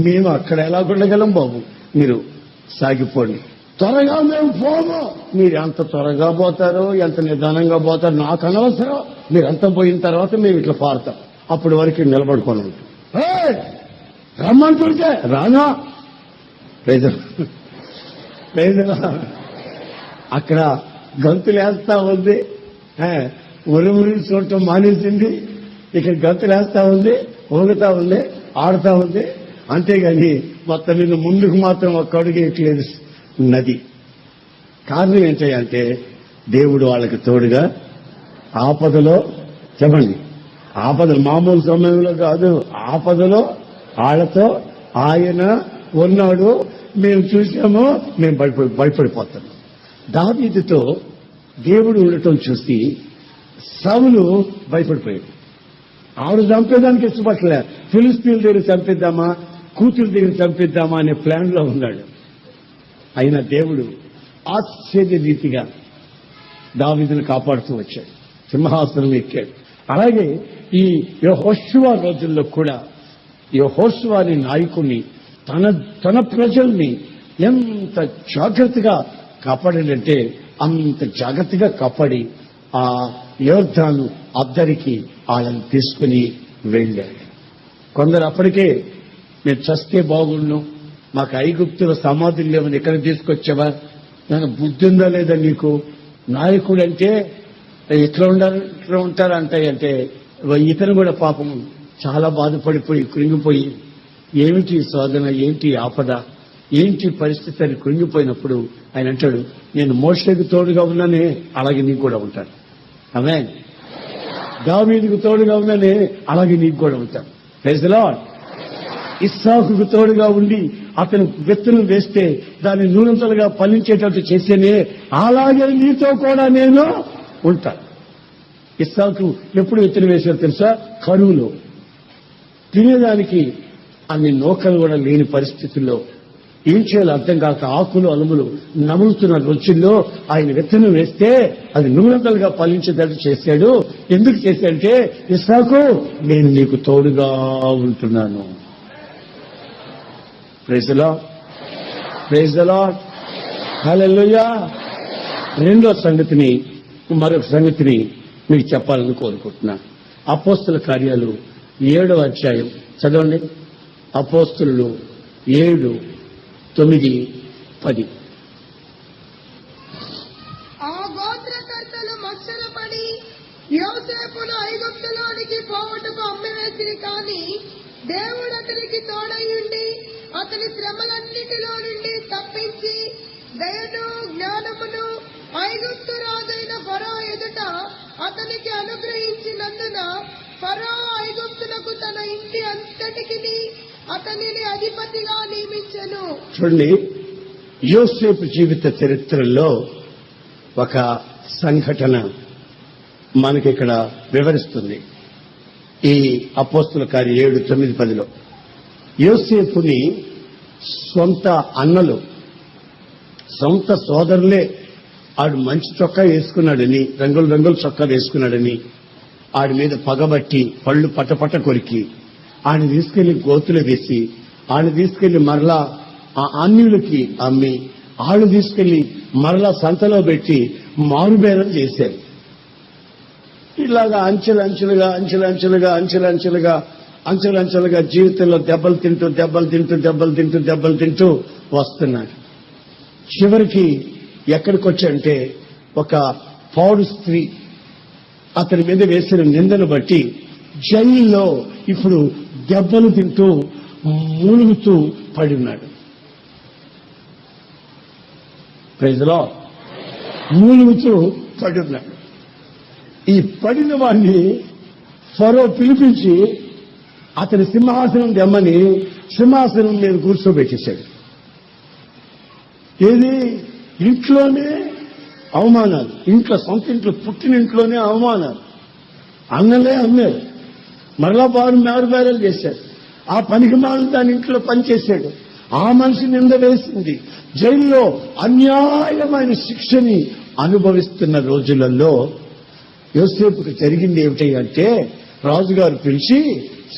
మేము అక్కడ ఎలా ఉండగలం బాబు? మీరు సాగిపోండి. త్వరగా మేము పోము. మీరు ఎంత త్వరగా పోతారో ఎంత నిదానంగా పోతారో నాకు అనవసరం. మీరంతా పోయిన తర్వాత మేము ఇట్లా పారుతాం. అప్పటి వరకు నిలబడుకొని ఉంటాం. రమ్మంటుంటే రానా? అక్కడ గంతులేస్తా ఉంది, ఉరుమురి చూడటం మానేసింది. ఇక్కడ గంతులేస్తా ఉంది, ఊగుతా ఉంది, ఆడుతా ఉంది. అంతేగాని మొత్తం నిన్ను ముందుకు మాత్రం ఒక్క అడుగు వేయట్లేదు నది. కారణం ఏంటంటే దేవుడు వాళ్ళకి తోడుగా ఆపదలో, చెప్పండి, ఆపదలు మామూలు సమయంలో కాదు, ఆపదలో వాళ్ళతో ఆయన ఉన్నాడు. మేము చూసాము, మేము భయపడిపోతాము. దావీదుతో దేవుడు ఉండటం చూసి సౌలు భయపడిపోయాడు. ఆవిడ చంపేదానికి ఇష్టపడలే. ఫిలిస్తీన్ల దగ్గర చంపేద్దామా, కూతురు దగ్గర చంపేద్దామా అనే ప్లాన్ లో ఉన్నాడు. అయినా దేవుడు ఆశ్చర్య రీతిగా దావీదును కాపాడుతూ వచ్చాడు, సింహాసనం ఎక్కాడు. అలాగే ఈ యెహోషువ రోజుల్లో కూడా యెహోషువ అనే నాయకుని తన ప్రజల్ని ఎంత జాగ్రత్తగా కాపాడాడంటే అంత జాగ్రత్తగా కాపాడి ఆ యోర్దాను అద్దరికి వాళ్ళని తీసుకుని వెళ్ళాడు. కొందరు అప్పటికే నేను చస్తే బాగుండు, మాకు ఐగుప్తుల సమాధులు లేవని ఎక్కడ తీసుకొచ్చావా, నాకు బుద్ధి ఉందా లేదా నీకు, నాయకుడు అంటే ఇట్లా ఉంటారు అంటే ఇతను కూడా పాపం చాలా బాధపడిపోయి కృంగిపోయి ఏమిటి శోధన, ఏంటి ఆపద, ఏంటి పరిస్థితి అని కృంగిపోయినప్పుడు ఆయన అంటాడు, నేను మోషేకు తోడుగా ఉన్నానే, అలాగే నీకు కూడా ఉంటాను. ఆమేన్. దావీదుకు తోడుగా ఉన్నానే, అలాగే నీకు కూడా ఉంటాను. Praise the lord. ఇస్సాకుకు తోడుగా ఉండి అతను విత్తనం వేస్తే దాన్ని నూనంతలుగా ఫలించేటట్టు చేస్తేనే, అలాగే నీతో కూడా నేను ఉంటాను. ఇస్సాకు ఎప్పుడు విత్తనం వేసారో తెలుసా? కరువులో, తినేదానికి అన్ని నూకలు కూడా లేని పరిస్థితుల్లో, ఏం చేయాలో అర్థం కాక ఆకులు అలుములు నములుతున్న రోజుల్లో ఆయన విత్తనం వేస్తే అది నూనంతలుగా ఫలించేటట్టు చేశాడు. ఎందుకు చేశాడంటే, ఇస్సాకు నేను నీకు తోడుగా ఉంటున్నాను. Praise the Lord. Praise the Lord. Hallelujah. మరొక సంగతిని మీకు చెప్పాలని కోరుకుంటున్నా. అపోస్తల కార్యాలు 7వ అధ్యాయం చదవండి. అపోస్తలులు 7, 9, 10. ఆ గోత్రకర్తలు మత్సరపడి యోసేపును ఐగుప్తులోనికి పోవటకు అమ్మివేసిరి, కాని దేవుడు అతనికి తోడయుండి అతని శ్రమలన్నిటిలో నుండి తప్పించి దయను జ్ఞానమును ఐగుప్తు రాజైన ఫరో ఎదుట అతనికి అనుగ్రహించినందున ఫరో ఐగుప్తులకు తన ఇంటి అంతటికి అతనిని అధిపతిగా నియమించెను. చూడండి, యోసేపు జీవిత చరిత్రలో ఒక సంఘటన మనకిక్కడ వివరిస్తుంది. ఈ అపోస్తల కార్యం 7, 9, 10లో యోసేపుని సొంత అన్నలు, సొంత సోదరులే ఆడు మంచి చొక్కా వేసుకున్నాడని, రంగుల చొక్కా వేసుకున్నాడని ఆడి మీద పగబట్టి పళ్ళు పట్టపట్ట కొరికి ఆయన తీసుకెళ్లి గోతులు వేసి, ఆయన తీసుకెళ్లి మరలా ఆ అన్యులకి అమ్మి, ఆళ్ళు తీసుకెళ్లి మరలా సంతలో పెట్టి మారుబేరం చేశారు. ఇలాగా అంచెలంచెలుగా జీవితంలో దెబ్బలు తింటూ వస్తున్నాడు. చివరికి ఎక్కడికి వచ్చాడంటే, ఒక పౌరు స్త్రీ అతని మీద వేసిన నిందను బట్టి జైల్లో ఇప్పుడు దెబ్బలు తింటూ మూలుగుతూ పడి ఉన్నాడు. Praise the lord. మూలుగుతూ పడి ఉన్నాడు. ఈ పడిన వాడిని ఫరో పిలిపించి అతని సింహాసనం దెమ్మని సింహాసనం మీద కూర్చోబెట్టేశాడు. ఏది? ఇంట్లోనే అవమానాలు, సొంత ఇంట్లో పుట్టిన ఇంట్లోనే అవమానాలు. అన్నలే అమ్మారు, మరలా మారుబేరాలు చేశారు. ఆ పనికి మాలు దాని ఇంట్లో పనిచేశాడు. ఆ మనిషి నింద వేసింది. జైల్లో అన్యాయమైన శిక్షని అనుభవిస్తున్న రోజులలో యోసేపుకు జరిగింది ఏమిటి అంటే, రాజుగారు పిలిచి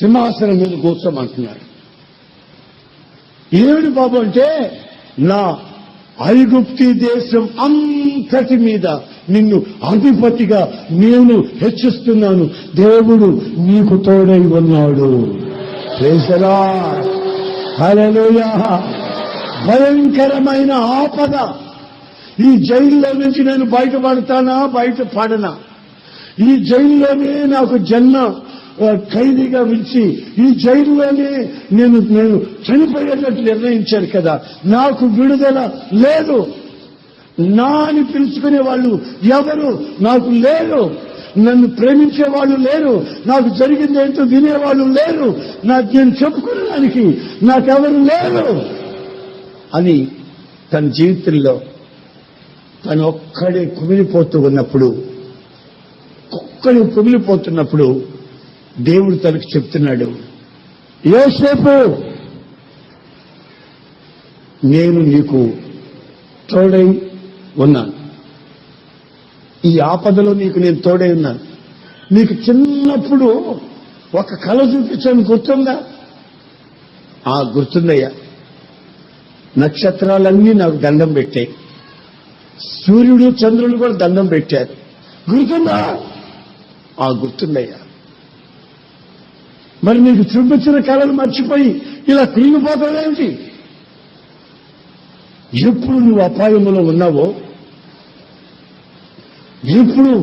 సింహాసనం మీద కూర్చోమంటున్నాడు. ఏమిటి బాబు అంటే, నా ఐగుప్తి దేశం అంతటి మీద నిన్ను అధిపతిగా నేను హెచ్చిస్తున్నాను, దేవుడు నీకు తోడై ఉన్నాడు. Praise the Lord. హల్లెలూయా. భయంకరమైన ఆపద. ఈ జైల్లో నుంచి నేను బయటపడనా? ఈ జైల్లోనే నాకు జన్మ ఖైదీగా పిలిచి ఈ జైల్లోనే నేను చనిపోయేటట్టు నిర్ణయించారు కదా, నాకు విడుదల లేదు. నా అని పిలుచుకునే వాళ్ళు ఎవరు నాకు లేరు. నన్ను ప్రేమించే వాళ్ళు లేరు. నాకు జరిగింది ఏంటో వినేవాళ్ళు లేరు. నేను చెప్పుకునేదానికి నాకెవరు లేరు అని తన జీవితంలో తను ఒక్కడే కుమిలిపోతున్నప్పుడు దేవుడు తనకు చెప్తున్నాడు, యోసేపు నేను నీకు తోడై ఉన్నాను. ఈ ఆపదలో నేను తోడై ఉన్నాను. నీకు చిన్నప్పుడు ఒక కళ చూపించాను, గుర్తుందా? గుర్తుందయ్యా. నక్షత్రాలన్నీ నాకు దండం పెట్టాయి, సూర్యుడు చంద్రుడు కూడా దండం పెట్టారు. గుర్తుందా? గుర్తుందయ్యా. మరి నీకు చూపించిన కళలు మర్చిపోయి ఇలా కృంగిపోతావేమిటి? ఎప్పుడు నువ్వు అపాయంలో ఉన్నావో, ఎప్పుడు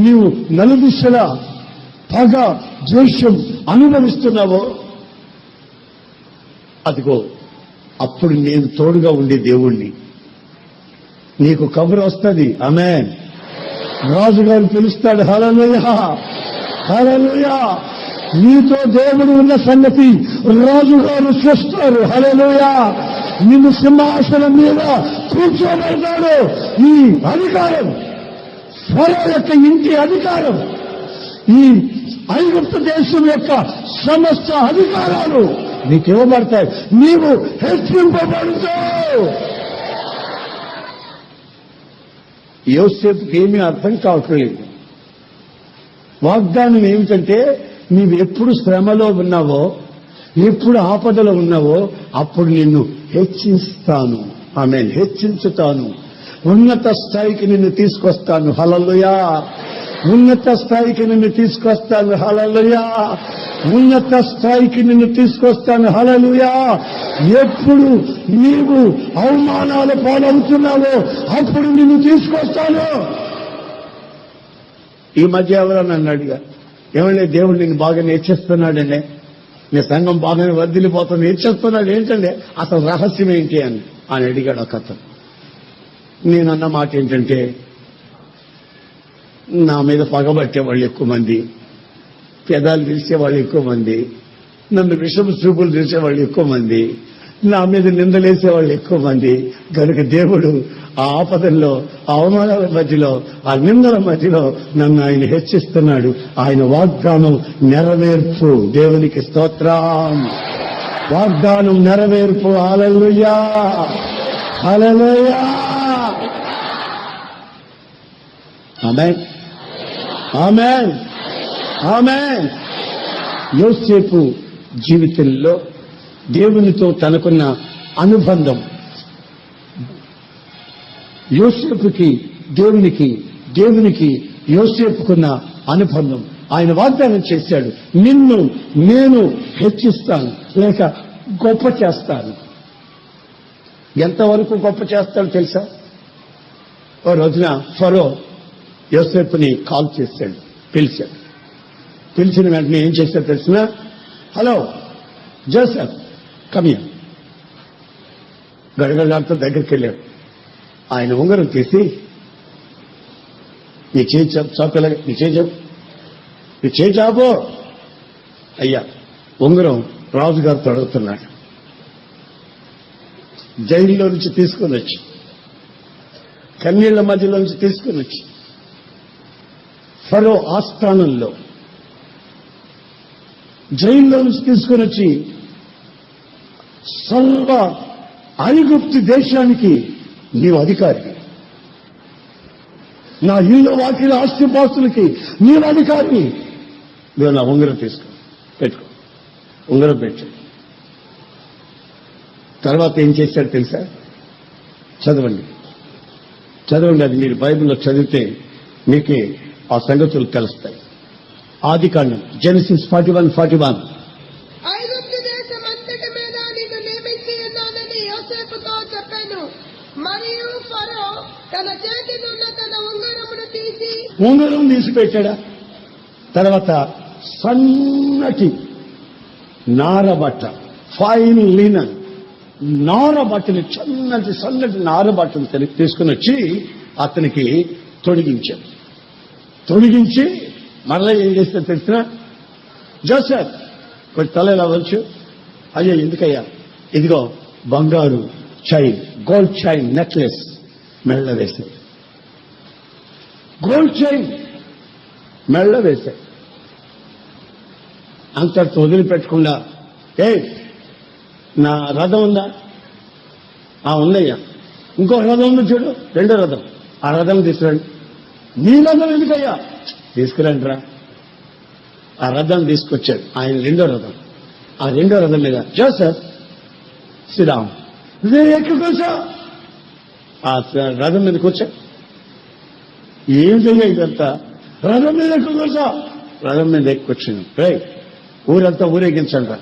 నీవు నలుదిశలా పగ ద్వేషం అనుభవిస్తున్నావో, అదిగో అప్పుడు నేను తోడుగా ఉండే దేవుణ్ణి. నీకు కబురు వస్తుంది, ఆమేన్. రాజుగారు పిలుస్తాడు, హల్లెలూయా హల్లెలూయా. నీతో దేవుడు ఉన్న సంగతి రాజుగారు చూస్తారు, హల్లెలూయా. నిన్ను సింహాసనం మీద కూర్చోబెడతాడు. ఈ అధికారం ఫరో యొక్క ఇంటి అధికారం, ఈ ఐగుప్తు దేశం యొక్క సమస్త అధికారాలు నీకు ఇవ్వబడతాయి. నీవు హెచ్చింపబడుతావు. యోసేపుకి ఏమీ అర్థం కావట్లేదు. వాగ్దానం ఏమిటంటే, నీవు ఎప్పుడు శ్రమలో ఉన్నావో, ఎప్పుడు ఆపదలో ఉన్నావో అప్పుడు నిన్ను హెచ్చిస్తాను, ఆమేన్, హెచ్చించుతాను. ఉన్నత స్థాయికి నిన్ను తీసుకొస్తాను, హల్లెలూయా. ఉన్నత స్థాయికి నిన్ను తీసుకొస్తాను, హల్లెలూయా. ఉన్నత స్థాయికి నిన్ను తీసుకొస్తాను, హల్లెలూయా. ఎప్పుడు నీవు అవమానాల పాలవుతున్నావో అప్పుడు నిన్ను తీసుకొస్తాను. ఈ మధ్య ఎవరో నన్ను అడిగా, ఏమంటే దేవుడు నిన్ను బాగా హెచ్చిస్తున్నాడండి, నీ సంఘం బాగానే వర్ధిల్లిపోతుంది, హెచ్చిస్తున్నాడు ఏంటండి, అసలు రహస్యం ఏంటి అని అడిగాడు ఒక అతను. నేనన్న మాట ఏంటంటే, నా మీద పగబట్టే వాళ్ళు ఎక్కువ మంది, పెదాలు తీసేవాళ్ళు ఎక్కువ మంది, నన్ను విషపు చూపులు తీసేవాళ్ళు ఎక్కువ మంది, నా మీద నిందలేసేవాళ్ళు ఎక్కువ మంది. కనుక దేవుడు ఆ ఆపదల్లో, ఆ అవమానాల మధ్యలో, ఆ నిందల మధ్యలో నన్ను ఆయన హెచ్చిస్తున్నాడు. ఆయన వాగ్దానం నెరవేర్పు. దేవునికి స్తోత్రం. వాగ్దానం నెరవేర్పు. హల్లెలూయా హల్లెలూయా. ఆమేన్ ఆమేన్ ఆమేన్. యోసేపు జీవితంలో దేవునితో తనకున్న అనుబంధం, యోసేపుకి దేవునికి యోసేపుకున్న అనుబంధం. ఆయన వాగ్దానం చేశాడు, నిన్ను నేను హెచ్చిస్తాను, లేక గొప్ప చేస్తాను. ఎంతవరకు గొప్ప చేస్తాడు తెలుసా? ఓ రోజున ఫరో యోసేపుని కాల్ చేశాడు, పిలిచాడు. పిలిచిన వెంటనే ఏం చేశాడు తెలిసిన? Hello Joseph, come here. గడగడలాడుతూ దగ్గరికి వెళ్ళాడు. ఆయన ఉంగరం తీసి, నీ చేయి చాపేలాగా, నీ చేయి చాపు. అయ్యా, ఉంగరం రాజుగారితో అడుగుతున్నాడు. జైల్లో నుంచి తీసుకుని వచ్చి, కన్నీళ్ల మధ్యలో నుంచి తీసుకుని వచ్చి, ఫరో ఆస్థానంలో జైల్లో నుంచి తీసుకుని వచ్చి, సర్వ ఐగుప్తు దేశానికి నీవు అధికారి, నా ఇల్లు వాకిల ఆస్తిపాస్తులకి నీవు అధికారి. నువ్వు నా ఉంగరం పెట్టుకో. ఉంగరం పెట్టు. తర్వాత ఏం చేశాడు తెలుసా? చదవండి. అది మీరు బైబిల్లో చదివితే మీకే ఆ సంగతులు తెలుస్తాయి. ఆదికాండం, జెనసిస్ 41:41. ఐగుప్తు దేశమంతటి మీద నిన్ను నియమించి ఉన్నానని యోసేపుతో చెప్పాను. మరియు ఫరో తన చేతినున్న తన ఉంగరం తీసిపెట్టాడా? తర్వాత సన్నటి నారబట్ట, ఫైన్ లినన్ నారబట్టని, సన్నటి నారబట్టను తీసుకుని వచ్చి అతనికి తొడిగించి మరలా ఏం చేస్తే తెలిసిన? జోసెఫ్, కొంచెం తల ఎలా వచ్చు. అయ్యో ఎందుకయ్యా? ఇదిగో బంగారు చైన్, గోల్డ్ చైన్ నెక్లెస్ మెళ్ళ వేశాయి. గోల్డ్ చైన్ మెళ్ళ వేశాయి. అంతటితో వదిలిపెట్టకుండా, నా రథం ఉందా? ఉందయ్యా. ఇంకో రథం ఉంది చూడు, రెండో రథం. ఆ రథం తీసుకురండి. నీ రథం ఎందుకయ్యా? తీసుకురండి రా. ఆ రథం తీసుకొచ్చాడు. ఆయన రెండో రథం. ఆ రెండో రథం మీద జోసెఫ్ శ్రీరామ్ ఎక్కడ కూర్చో. ఆ రథం మీద కూర్చో. ఏంటయ్యా ఇదంతా? రథం మీద ఎక్కడ కూర్చో. రథం మీద ఎక్కువచ్చింది. ఊరంతా ఊరేగించండి రా.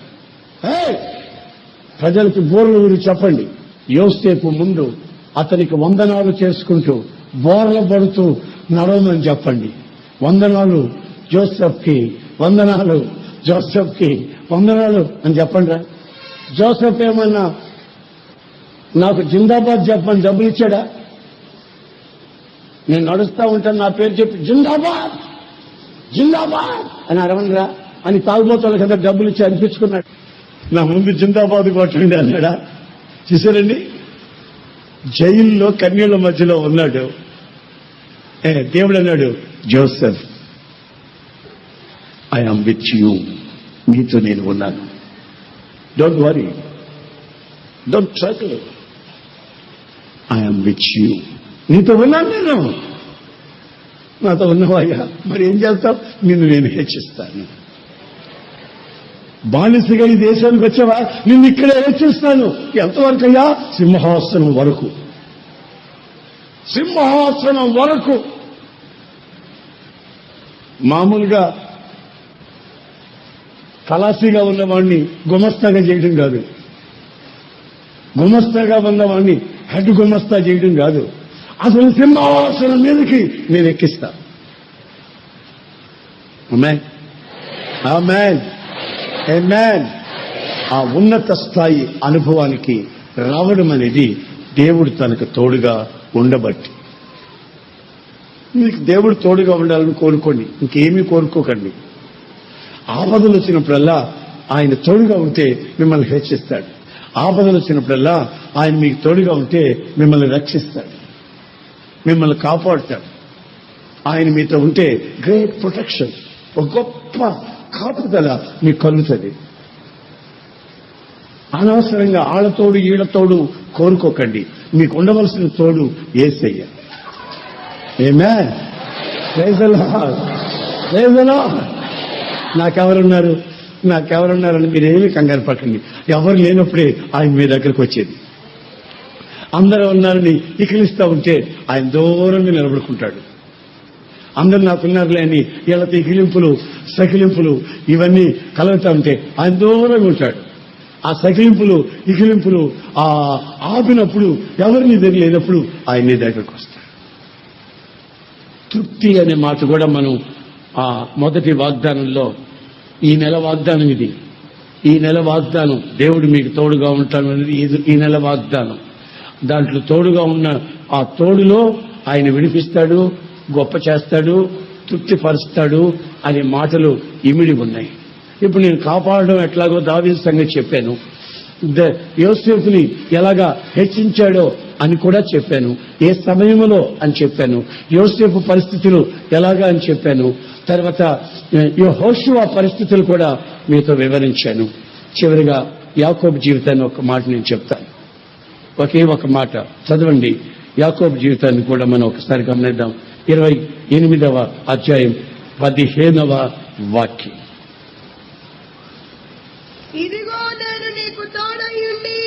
ప్రజలకి బోర్ల ఊరి చెప్పండి. యోసేపు ముందు అతనికి వందనాలు చేసుకుంటూ బోర్ల పడుతూ నడవమని చెప్పండి. వందనాలు జోసెఫ్కి, వందనాలు జోసెఫ్కి, వందనాలు అని చెప్పండి రా. జోసెఫ్ ఏమన్నా నాకు జిందాబాద్ చెప్పమని డబ్బులు ఇచ్చాడా? నేను నడుస్తా ఉంటాను, నా పేరు చెప్పి జిందాబాద్ జిందాబాద్ అని అరవనరా అని తాగుబోతుల కింద డబ్బులు ఇచ్చి అనిపించుకున్నాడు. నా ముందు జిందాబాద్ కొట్టండి అన్నాడా? చూసారండి, జైల్లో కన్నీళ్ల మధ్యలో ఉన్నాడు. దేవుడు అన్నాడు, Joseph, I am with you, మీతో నేను ఉన్నాను. Don't worry, don't struggle, I am with you, నీతో ఉన్నాను నేను. నాతో ఉన్నవాయ్యా, మరి ఏం చేస్తావు? నిన్ను నేను హెచ్చిస్తాను. బానిసగా ఈ దేశానికి వచ్చావా? నిన్ను ఇక్కడే హెచ్చిస్తాను. ఎంతవరకు అయ్యా? సింహాసనం వరకు, సింహాసనం వరకు. మామూలుగా కలాసీగా ఉన్నవాడిని గుమస్తాగా చేయడం కాదు, గుమస్తాగా ఉన్నవాడిని హెడ్ గుమస్తా చేయడం కాదు, అసలు సింహాసనం మీదకి నేను ఎక్కిస్తా. ఆమేన్, ఆమేన్, ఆమేన్. ఆ ఉన్నత స్థాయి అనుభవానికి రావడం అనేది దేవుడు తనకు తోడుగా ఉండబట్టి. మీకు దేవుడు తోడుగా ఉండాలని కోరుకోండి, ఇంకేమీ కోరుకోకండి. ఆపదలు వచ్చినప్పుడల్లా ఆయన తోడుగా ఉంటే మిమ్మల్ని హెచ్చిస్తాడు. ఆపదలు వచ్చినప్పుడల్లా ఆయన మీకు తోడుగా ఉంటే మిమ్మల్ని రక్షిస్తాడు, మిమ్మల్ని కాపాడుతాడు. ఆయన మీతో ఉంటే గ్రేట్ ప్రొటెక్షన్, ఒక గొప్ప కాపుదల మీకు కలుగుతుంది. అనవసరంగా ఆళ్లతోడు ఈళ్లతోడు కోరుకోకండి. మీకు ఉండవలసిన తోడు Yesayya. Amen, praise the Lord, praise the Lord. నాకెవరున్నారని మీరేమీ కంగారు పడకండి. ఎవరు లేనప్పుడే ఆయన మీ దగ్గరకు వచ్చేది. అందరూ ఉన్నారని ఇకిలిస్తూ ఉంటే ఆయన దూరంగా నిలబడుకుంటాడు. అందరూ నాకున్నారులే అని వీళ్ళతో ఇకిలింపులు సకిలింపులు ఇవన్నీ కలుగుతూ ఉంటే ఆయన దూరంగా ఉంటాడు. ఆ సకిలింపులు ఇకిలింపులు ఆపినప్పుడు, ఎవరిని దగ్గర లేనప్పుడు ఆయన నీ దగ్గరకు వస్తాడు. తృప్తి అనే మాట కూడా మనం ఆ మొదటి వాగ్దానంలో, ఈ నెల వాగ్దానం ఇది, ఈ నెల వాగ్దానం దేవుడు మీకు తోడుగా ఉంటాను అనేది ఈ నెల వాగ్దానం. దాంట్లో తోడుగా ఉన్న ఆ తోడులో ఆయన విడిపిస్తాడు, గొప్ప చేస్తాడు, తృప్తిపరుస్తాడు అనే మాటలు ఇమిడి ఉన్నాయి. ఇప్పుడు నేను కాపాడడం ఎట్లాగో దావీదు సంగతి చెప్పాను, యోసేపుని ఎలాగా హెచ్చించాడో అని కూడా చెప్పాను, ఏ సమయంలో అని చెప్పాను, యోసేపు పరిస్థితులు ఎలాగా అని చెప్పాను. తర్వాత యెహోషువ పరిస్థితులు కూడా మీతో వివరించాను. చివరిగా యాకోబు జీవితాన్ని ఒక మాట నేను చెప్తాను. ఒకే ఒక మాట చదవండి. యాకోబు జీవితాన్ని కూడా మనం ఒకసారి గమనిద్దాం. 28వ అధ్యాయం 15వ వాక్యం. ఇదిగో నేను నీకు తోడయుండి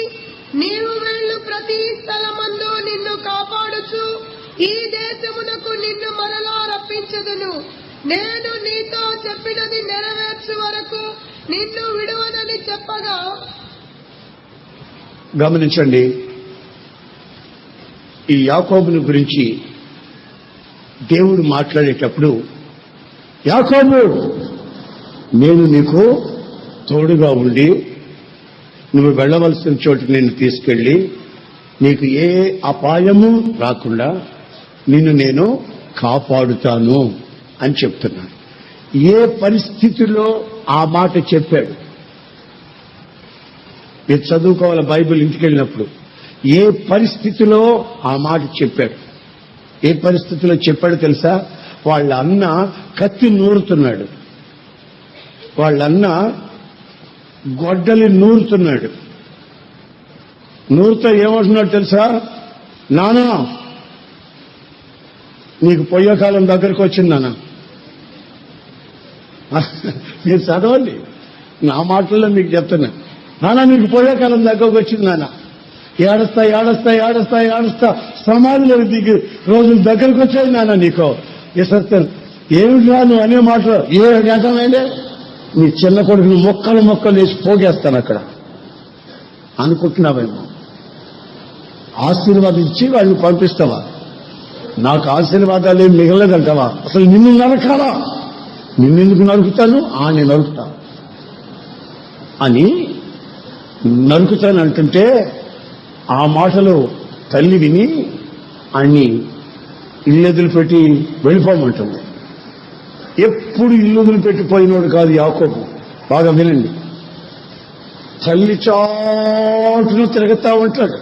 నీవు వెళ్ళు ప్రతి స్థలమందు నిన్ను కాపాడుచు ఈ దేశమునకు నిన్ను మరలా రప్పించదును. నేను నీతో చెప్పినది నెరవేర్చు వరకు నిన్ను విడువనని చెప్పగా. గమనించండి, ఈ యాకోబుని గురించి దేవుడు మాట్లాడేటప్పుడు, యాకోబు, నేను నీకు తోడుగా ఉండి నువ్వు వెళ్ళవలసిన చోటుకి నిన్ను తీసుకెళ్లి నీకు ఏ అపాయము రాకుండా నిన్ను నేను కాపాడుతాను అని చెప్తున్నాను. ఏ పరిస్థితిలో ఆ మాట చెప్పాడు? మీరు చదువుకోవాలి బైబిల్ ఇంటికి వెళ్ళినప్పుడు. ఏ పరిస్థితిలో ఆ మాట చెప్పాడు? ఏ పరిస్థితిలో చెప్పాడు తెలుసా? వాళ్ళ అన్న కత్తి నూరుతున్నాడు, వాళ్ళ అన్న గొడ్డలి నూరుతున్నాడు. నూరుతో ఏమంటున్నాడు తెలుసా? నానా, నీకు పొయ్యే కాలం దగ్గరకు వచ్చింది నాన్న. మీరు చదవండి, నా మాటల్లో మీకు చెప్తున్నా. నాన్న, నీకు పొయ్యే కాలం దగ్గరకు వచ్చింది నాన్న. ఏడుస్తా ఏడుస్తా ఏడుస్తా ఏడుస్తా సమాధిలో దిగి రోజులు దగ్గరకు వచ్చాయి నాన్న నీకు. ఇస్తాను ఏమిట్రా నువ్వు అనే మాటలు ఏ గంటమైందే నీ చిన్న కొడుకుని మొక్కలు మొక్కలు వేసి పోగేస్తాను అక్కడ అనుకుంటున్నావేమో. ఆశీర్వాదించి వాళ్ళని పంపిస్తావా? నాకు ఆశీర్వాదాలు ఏం మిగలదంటావా? అసలు నిన్ను నరకాలా? నిన్నెందుకు నరుకుతాను? నేను నరుకుతా అని నరుకుతాను అంటుంటే ఆ మాటలు తల్లి విని అన్ని ఇల్లు వదిలిపెట్టి వెళ్ళిపోమంటుంది. ఎప్పుడు ఇల్లు వదిలిపెట్టిపోయినోడు కాదు యాకోబు. బాగా వినండి. తల్లి చాటును తిరుగుతా ఉంటాడు.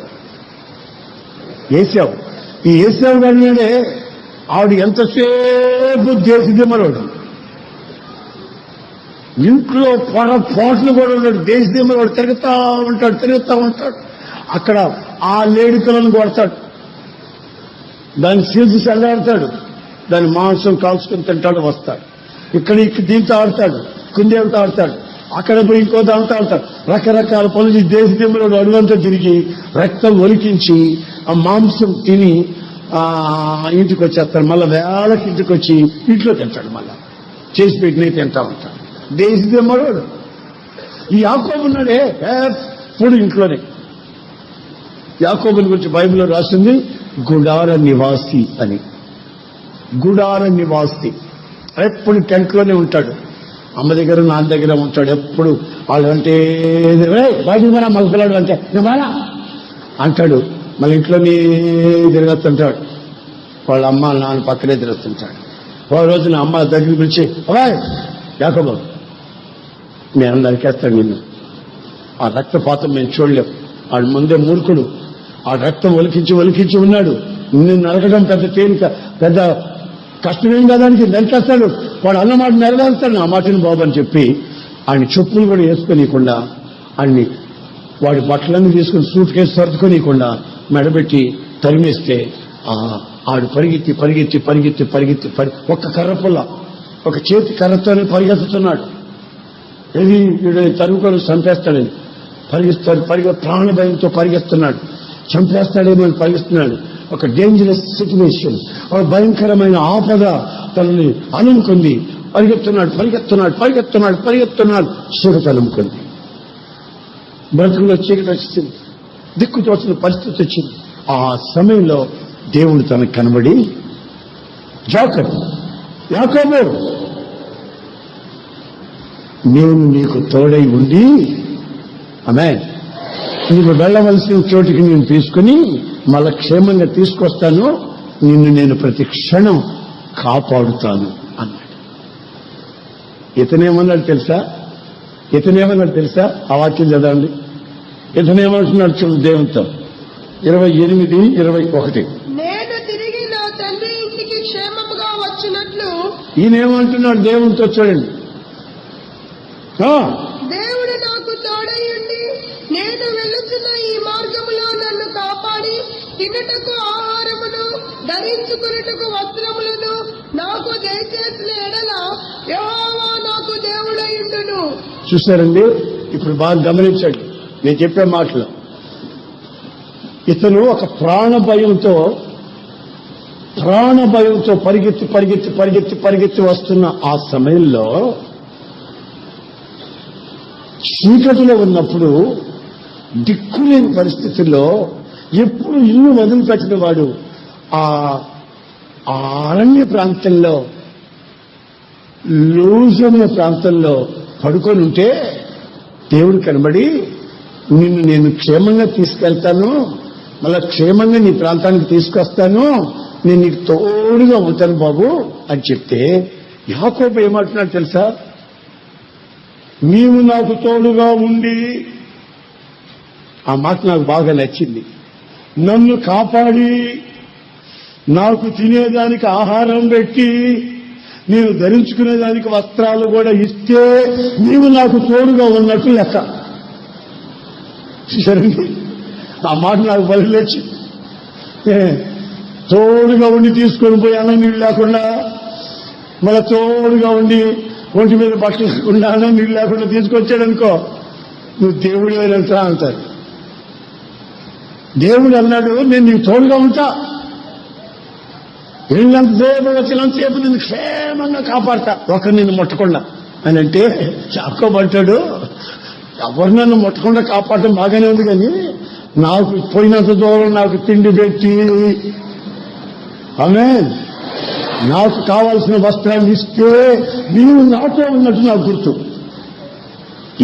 ఏసావు, ఈ ఏసావు గారినే ఆవిడ ఎంతసేపు దేశదిమ్మలోడు, ఇంట్లో పొరపాట్లు కూడా ఉన్నాడు. దేశదిమ్మలోడు తిరుగుతా ఉంటాడు. అక్కడ ఆ లేడి పిల్లను కొడతాడు, దాన్ని సీల్చి చల్లాడతాడు, దాని మాంసం కాల్చుకుని తింటాడు, వస్తాడు. ఇక్కడ దీంతో ఆడతాడు, కుందేలతో ఆడతాడు, అక్కడ పోయి ఇంకో దాంతో ఆడతాడు. రకరకాల పనులు దేశదిమ్మలో అడుగంతా తిరిగి రక్తం ఒలికించి ఆ మాంసం తిని ఇంటికి వచ్చేస్తాడు. మళ్ళా వేళకి ఇంటికి వచ్చి ఇంట్లో తింటాడు, మళ్ళా చేసి పెట్టినవి తింటా ఉంటాడు. దేశదిమ్మలోడు. ఈ యాకోబు ఉన్నాడే ఎప్పుడు ఇంట్లోనే. యాకోబుని గురించి బైబిల్లో రాసింది గుడార నివాసి అని. గుడార నివాసి ఎప్పుడు టెంట్లోనే ఉంటాడు. అమ్మ దగ్గర నాన్న దగ్గర ఉంటాడు. ఎప్పుడు వాళ్ళు అంటే బయటకు పోరా మగ పిల్లడు అంటే నువ్వు అంటాడు. మళ్ళీ ఇంట్లోనే తిరుగుతుంటాడు. వాళ్ళ అమ్మ నాన్న పక్కనే తిరుగుతుంటాడు. ఒక రోజున అమ్మ దగ్గర పిలిచి యాకోబు నేను నరికేస్తాడు నిన్ను, ఆ రక్తపాతం మేము చూడలేం, వాడు ముందే మూర్ఖుడు, ఆ రక్తం ఒలికించి ఉన్నాడు, నిన్ను నరకడం పెద్ద తేలిక, పెద్ద కష్టమేం కాదానికి నరికేస్తాడు, వాడు అన్నమాట నెరవేరుస్తాడు, ఆ మాటని బాబు అని చెప్పి ఆయన చెప్పులు కూడా వేసుకొనియకుండా, ఆయన్ని వాడి బట్టలన్నీ తీసుకుని సూట్ కేసు సర్దుకోనీయకుండా మెడబెట్టి తరిమేస్తే ఆడు పరిగెత్తి ఒక్క కర్రపుల్ల ఒక చేతి కర్రతోనే పరిగెత్తుతున్నాడు. ఏది తరుముకొని చంపేస్తాడని ప్రాణ భయంతో పరిగెత్తున్నాడు. చంపేస్తాడేమో అని పరిగెత్తున్నాడు. ఒక డేంజరస్ సిచ్యువేషన్, ఒక భయంకరమైన ఆపద తనని అనుకుంది. పరిగెత్తున్నాడు. చీకటి అనుకుంది. బ్రతుకులో చీకటి వచ్చింది, దిక్కు తోచిన పరిస్థితి వచ్చింది. ఆ సమయంలో దేవుడు తనకు కనబడి యాకోబు నేను నీకు తోడై ఉండి ఆమేన్ నీకు వెళ్ళవలసిన చోటికి నేను తీసుకుని మళ్ళా క్షేమంగా తీసుకొస్తాను, నిన్ను నేను ప్రతి క్షణం కాపాడుతాను అన్నాడు. ఇతనేమన్నాడు తెలుసా? ఆ వాక్యం చదవండి. ఇతనేమంటున్నాడు చూడు దేవునితో 28:21. నేను తిరిగి నా తండ్రి ఇంటికి క్షేమముగా వచ్చినట్లు. ఈయనేమంటున్నాడు దేవునితో చూడండి. దేవుడు నాకు తోడయుండి నేను వెళుతున్న ఈ మార్గములో నన్ను కాపాడి తినుటకు ఆహారమును ధరించుకున్నటకు వస్త్రములను నాకు దయచేసిన ఎడల యెహోవా నాకు దేవుడయుండును. చూశారండి, ఇప్పుడు బాగా గమనించండి నేను చెప్పే మాటలు. ఇతను ఒక ప్రాణ భయంతో పరిగెత్తి వస్తున్న ఆ సమయంలో చీకటిలో ఉన్నప్పుడు, దిక్కులేని పరిస్థితుల్లో, ఎప్పుడు ఇల్లు వదిలిపెట్టిన వాడు ఆ అరణ్య ప్రాంతంలో, లూజమైన ప్రాంతంలో పడుకొని ఉంటే దేవుడు కనబడి నిన్ను నేను క్షేమంగా తీసుకెళ్తాను, మళ్ళా క్షేమంగా నీ ప్రాంతానికి తీసుకొస్తాను, నేను నీకు తోడుగా ఉంటాను బాబు అని చెప్తే యాకోబు ఏమంటున్నాడు తెలుసా? నీవు నాకు తోడుగా ఉండి, ఆ మాట నాకు బాగా నచ్చింది, నన్ను కాపాడి నాకు తినేదానికి ఆహారం పెట్టి నేను ధరించుకునేదానికి వస్త్రాలు కూడా ఇస్తే నీవు నాకు తోడుగా ఉన్నట్టు లెక్క. సరే, ఆ మాట నాకు బలిలేచి తోడుగా ఉండి తీసుకొని పోయి అన్నం నీళ్ళు లేకుండా, మళ్ళీ తోడుగా ఉండి ఒంటి మీద బట్టలు లేకుండా అన్నం నీళ్ళు లేకుండా తీసుకొచ్చాడనుకో, నువ్వు దేవుడు వెళ్తా అంటారు. దేవుడు అన్నాడు నేను నీకు తోడుగా ఉంటా, వెళ్ళినంతసేపు వచ్చినంతసేపు నిన్ను క్షేమంగా కాపాడతా, ఒకరు నిన్ను ముట్టకుండా అని అంటే చాకోబట్టాడు. ఎవరు నన్ను ముట్టకుండా కాపాడటం బాగానే ఉంది, కానీ నాకు పోయినంత దూరం నాకు తిండి పెట్టి ఆమేన్ నాకు కావాల్సిన వస్త్రాలు ఇస్తే నీవు నాతో ఉన్నట్టు నాకు గుర్తు.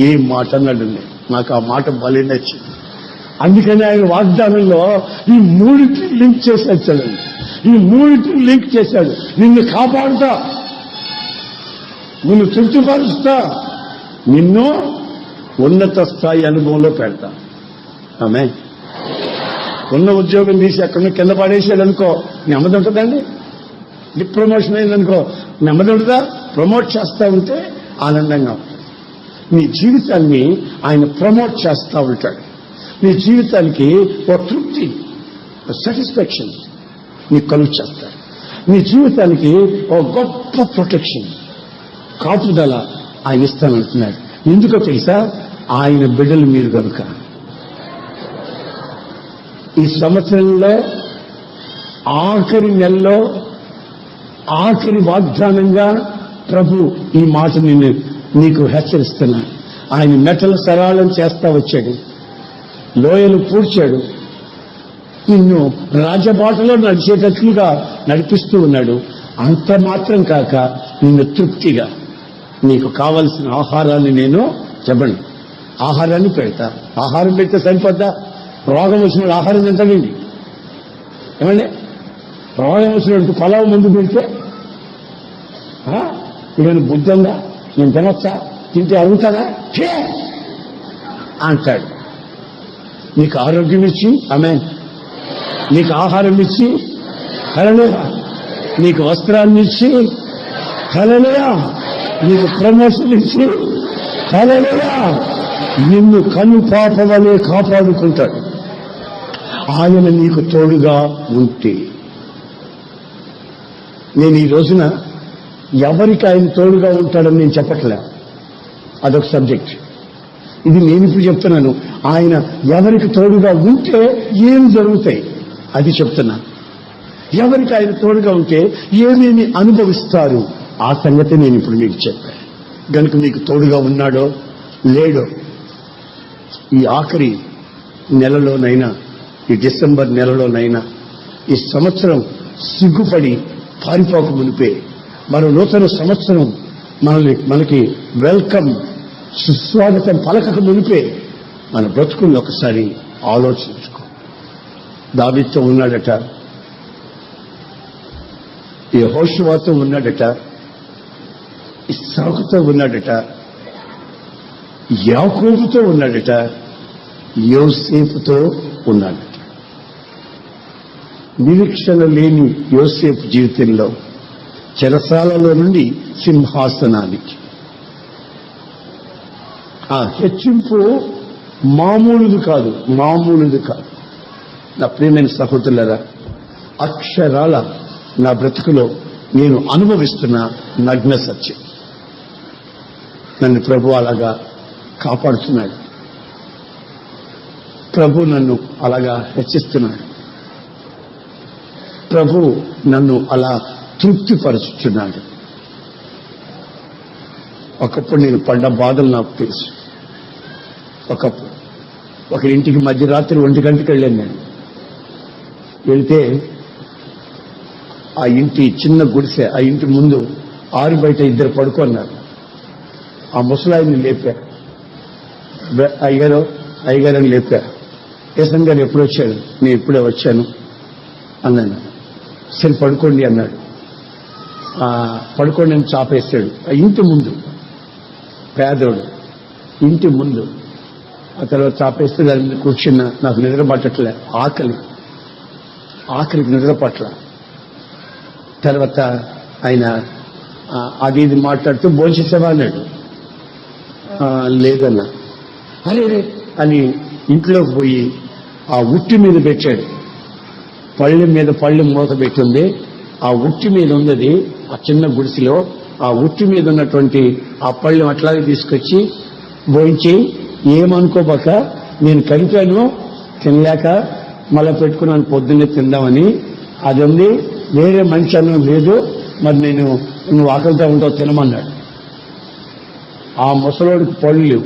ఏ మాట అన్నాడండి, నాకు ఆ మాట భలే నచ్చింది. అందుకని ఆయన వాగ్దానంలో ఈ మూడింటిని లింక్ చేశాడు. చూడండి, ఈ మూడింటిని లింక్ చేశాడు. నిన్ను కాపాడుతా, నిన్ను తృప్తిపరుస్తా, నిన్ను ఉన్నత స్థాయి అనుభవంలో పెడతా. ఆమె ఉన్న ఉద్యోగం తీసి అక్కడ కింద పడేసాడు అనుకో, నెమ్మది ఉంటుందండి. ప్రమోషన్ అయిందనుకో, నెమ్మది ఉంటుందా? ప్రమోట్ చేస్తా ఉంటే ఆనందంగా ఉంటుంది. నీ జీవితాన్ని ఆయన ప్రమోట్ చేస్తా ఉంటాడు. నీ జీవితానికి ఒక తృప్తి, సాటిస్ఫాక్షన్ నీ కలుగు చేస్తాడు. నీ జీవితానికి ఒక గొప్ప ప్రొటెక్షన్, కాపుదల ఆయన ఇస్తానంటున్నాడు. ఎందుకో తెలుసా? ఆయన బిడ్డలు మీరు కనుక. ఈ సంవత్సరంలో ఆఖరి నెలలో ఆఖరి వాగ్దానంగా ప్రభు ఈ మాట నీకు హెచ్చరిస్తున్నా. ఆయన మెటలు సరళం చేస్తా వచ్చాడు, లోయలు పూడ్చాడు, నిన్ను రాజబాటలో నడిచేటట్లుగా నడిపిస్తూ ఉన్నాడు. అంత మాత్రం కాక నిన్ను తృప్తిగా నీకు కావలసిన ఆహారాన్ని నేను చెప్పండి, ఆహారాన్ని పెడతా. ఆహారం పెడితే సరిపోద్దా? రోగం వచ్చిన ఆహారం తింటానండి. ఏమండి, రోగం వచ్చినట్టు పలావ్ ముందు పెడితే నేను బుద్ధి ఉందా, నేను తినొచ్చా, తింటే అరుగుతారా అంటాడు. నీకు ఆరోగ్యం ఇచ్చి, ఆమేన్, నీకు ఆహారం ఇచ్చి, హల్లెలూయా, నీకు వస్త్రాన్ని ఇచ్చి, హల్లెలూయా, నీకు ప్రమోషన్ ఇచ్చి, హల్లెలూయా, నిన్ను కను పాప వలె కాపాడుకుంటాడు. ఆయన నీకు తోడుగా ఉంటే. నేను ఈ రోజున ఎవరికి ఆయన తోడుగా ఉంటాడని నేను చెప్పట్లే, అదొక సబ్జెక్ట్. ఇది నేను ఇప్పుడు చెప్తున్నాను. ఆయన ఎవరికి తోడుగా ఉంటే ఏం జరుగుతాయి అది చెప్తున్నా. ఎవరికి ఆయన తోడుగా ఉంటే ఏమేమి అనుభవిస్తారు ఆ సంగతి నేను ఇప్పుడు మీకు చెప్పాను. గనుక మీకు తోడుగా ఉన్నాడో లేడో, ఈ ఆఖరి నెలలోనైనా, ఈ డిసెంబర్ నెలలోనైనా, ఈ సంవత్సరం సిగ్గుపడి పారిపోక మునిపే, మరో నూతన సంవత్సరం మనకి వెల్కమ్, సుస్వాగతం పలకక మునిపే మన బ్రతుకుని ఒకసారి ఆలోచించుకో. దావీదుతో ఉన్నాడట, యెహోషువతో ఉన్నాడట, ఇస్సాకుతో ఉన్నాడట, యాకోబుతో ఉన్నాడట, యోసేపుతో ఉన్నాడట. నిరీక్షణ లేని యోసేపు జీవితంలో చెరసాలలో నుండి సింహాసనానికి ఆ హెచ్చింపు మామూలుది కాదు. నా ప్రియమైన సహోదరులారా, అక్షరాల నా బ్రతుకులో నేను అనుభవిస్తున్న నగ్న సత్యం. నన్ను ప్రభు అలాగా కాపాడుతున్నాడు, ప్రభు నన్ను అలాగా హెచ్చిస్తున్నాడు, ప్రభు నన్ను అలా తృప్తిపరుచుతున్నాడు. ఒకప్పుడు నేను పడ్డ బాధలు నాకు తెలుసు. ఒక ఇంటికి మధ్యరాత్రి 1 గంటకి వెళ్ళాను నేను. వెళితే ఆ ఇంటి చిన్న గుడిసె, ఆ ఇంటి ముందు ఆరు బయట 2 పడుకున్నారు. ఆ ముసలాయిని లేపా, అయ్యగారని లేపా. ఏసన్ గారు ఎప్పుడు వచ్చాడు? నేను ఇప్పుడే వచ్చాను అన్నాను. సరే పడుకోండి అన్నాడు. పడుకోండి అని చాపేస్తాడు. ఆ ఇంటి ముందు, పేదోడు ఇంటి ముందు. ఆ తర్వాత చాపేస్తే దాని మీద కూర్చున్నా. నాకు నిద్ర పట్టట్లే, ఆకలికి నిద్ర పట్ల. తర్వాత ఆయన అది ఇది మాట్లాడుతూ భోంచేసేవా అన్నాడు. లేదన్నా. అరే అని ఇంట్లోకి పోయి ఆ ఉట్టి మీద పెట్టాడు. పళ్ళెం మీద పళ్ళెం మూత పెట్టింది. ఆ ఉట్టి మీద ఉన్నది ఆ చిన్న గుడిసెలో. ఆ ఉట్టి మీద ఉన్నటువంటి ఆ పళ్ళెం అట్లాగే తీసుకొచ్చి భోంచి, ఏమనుకోబాక నేను కలిపాను, తినలేక మళ్ళా పెట్టుకున్నాను పొద్దున్నే తిందామని. అది ఉంది, వేరే మనిషి అన్నం లేదు, మరి నువ్వు ఆకలితో ఉంటావు తినమన్నాడు. ఆ ముసలోడికి పళ్ళు లేవు.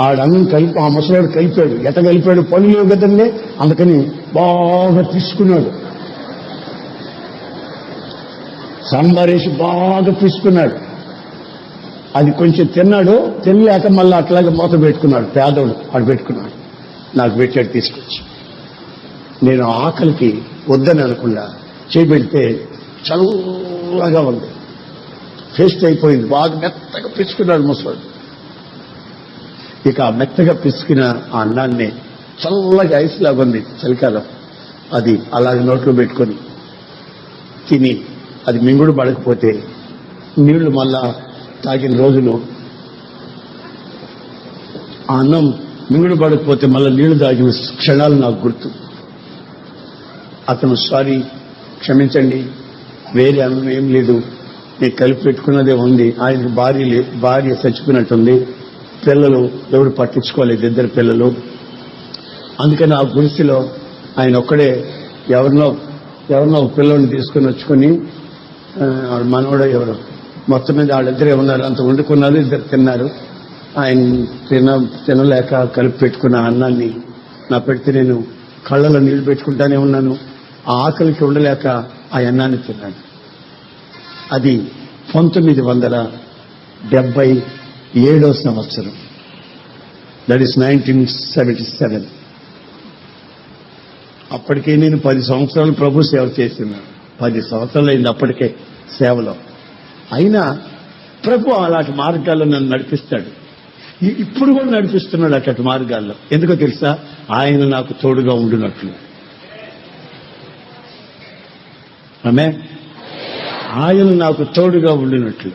ఆడన్నం కలిపి ఆ ముసలోడు కలిపాడు. ఎట కలిపాడు? పళ్ళు లేవు కదండి, అందుకని బాగా తీసుకున్నాడు. సాంబారేసి బాగా తీసుకున్నాడు. అది కొంచెం తిన్నాడు, తినలేక మళ్ళీ అట్లాగే మూత పెట్టుకున్నాడు. పేదోడు వాడు పెట్టుకున్నాడు. నాకు పెట్టాడు తీసుకొచ్చి. నేను ఆకలికి వద్దని అనకుండా చేపెడితే చల్లగా ఉంది, ఫేస్ట్ అయిపోయింది. బాగా మెత్తగా పిచ్చుకున్నాడు ముసలాడు. ఇక ఆ మెత్తగా పిసికిన ఆ అన్నాన్ని చల్లగా ఐస్ లాగా ఉంది చలికాలం, అది అలాగే నోట్లో పెట్టుకొని తిని అది మింగుడు పడకపోతే నీళ్లు మళ్ళా తాగిన రోజులు, ఆ అన్నం మింగుడు పడకపోతే మళ్ళీ నీళ్లు తాగిన క్షణాలు నాకు గుర్తు. అతను సారీ, క్షమించండి, వేరే అన్నం ఏం లేదు, నేను కలిపి పెట్టుకున్నదే ఉంది. ఆయనకు భార్య చచ్చిపోయినట్టుంది, పిల్లలు ఎవరు పట్టించుకోలేదు, 2 పిల్లలు. అందుకని ఆ గుడిసెలో ఆయన ఒక్కడే ఎవరినో పిల్లల్ని తీసుకుని వచ్చుకొని మనవడో ఎవరు మొత్తం మీద వాళ్ళిద్దరే ఉన్నారు. అంత వండుకున్నారు, 2 తిన్నారు. ఆయన తినలేక కలిపి పెట్టుకున్న అన్నాన్ని నా పెడితే నేను కళ్ళలో నీళ్లు పెట్టుకుంటానే ఉన్నాను. ఆ ఆకలికి ఉండలేక ఆ అన్నాన్ని తిన్నాను. అది 1977 సంవత్సరం. That is 1977. అప్పటికే నేను 10 సంవత్సరాలు ప్రభు సేవ చేస్తున్నాను. 10 సంవత్సరాలు అయింది అప్పటికే సేవలో. అయినా ప్రభు అలాంటి మార్గాల్లో నన్ను నడిపిస్తాడు. ఇప్పుడు కూడా నడిపిస్తున్నాడు అట్లాంటి మార్గాల్లో. ఎందుకో తెలుసా? ఆయన నాకు తోడుగా ఉండినట్లు. ఆమె ఆయన నాకు తోడుగా ఉండినట్లు.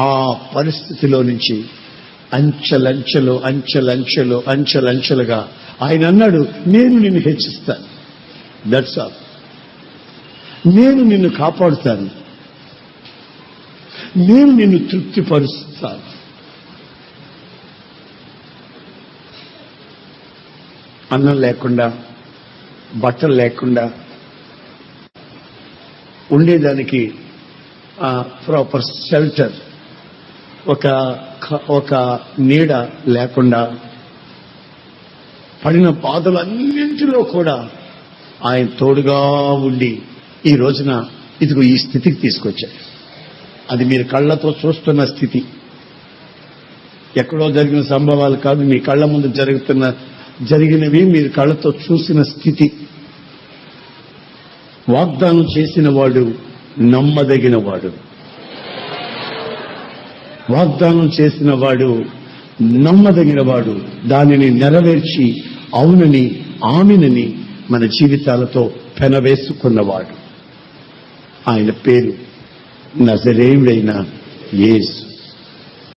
ఆ పరిస్థితిలో నుంచి అంచెలంచెలుగా ఆయన అన్నాడు, నేను నిన్ను హెచ్చిస్తాను. That's all. నేను నిన్ను కాపాడుతాను, నేను నిన్ను తృప్తిపరుస్తాను. అన్నం లేకుండా, బట్టలు లేకుండా ఉండేదానికి ప్రాపర్ షెల్టర్, ఒక నీడ లేకుండా పడిన బాధలన్నింటిలో కూడా ఆయన తోడుగా ఉండి ఈ రోజున ఇదిగో ఈ స్థితికి తీసుకొచ్చాడు. అది మీరు కళ్ళతో చూస్తున్న స్థితి, ఎక్కడో జరిగిన సంభవాలు కాదు, మీ కళ్ళ ముందు జరిగినవి మీరు కళ్ళతో చూసిన స్థితి. వాగ్దానం చేసిన వాడు నమ్మదగిన వాడు. వాగ్దానం చేసిన వాడు నమ్మదగిన వాడు. దానిని నెరవేర్చి అవునని ఆమెనని మన జీవితాలతో పెనవేసుకున్నవాడు. ఆయన పేరు నజరేయుడైన యేసు.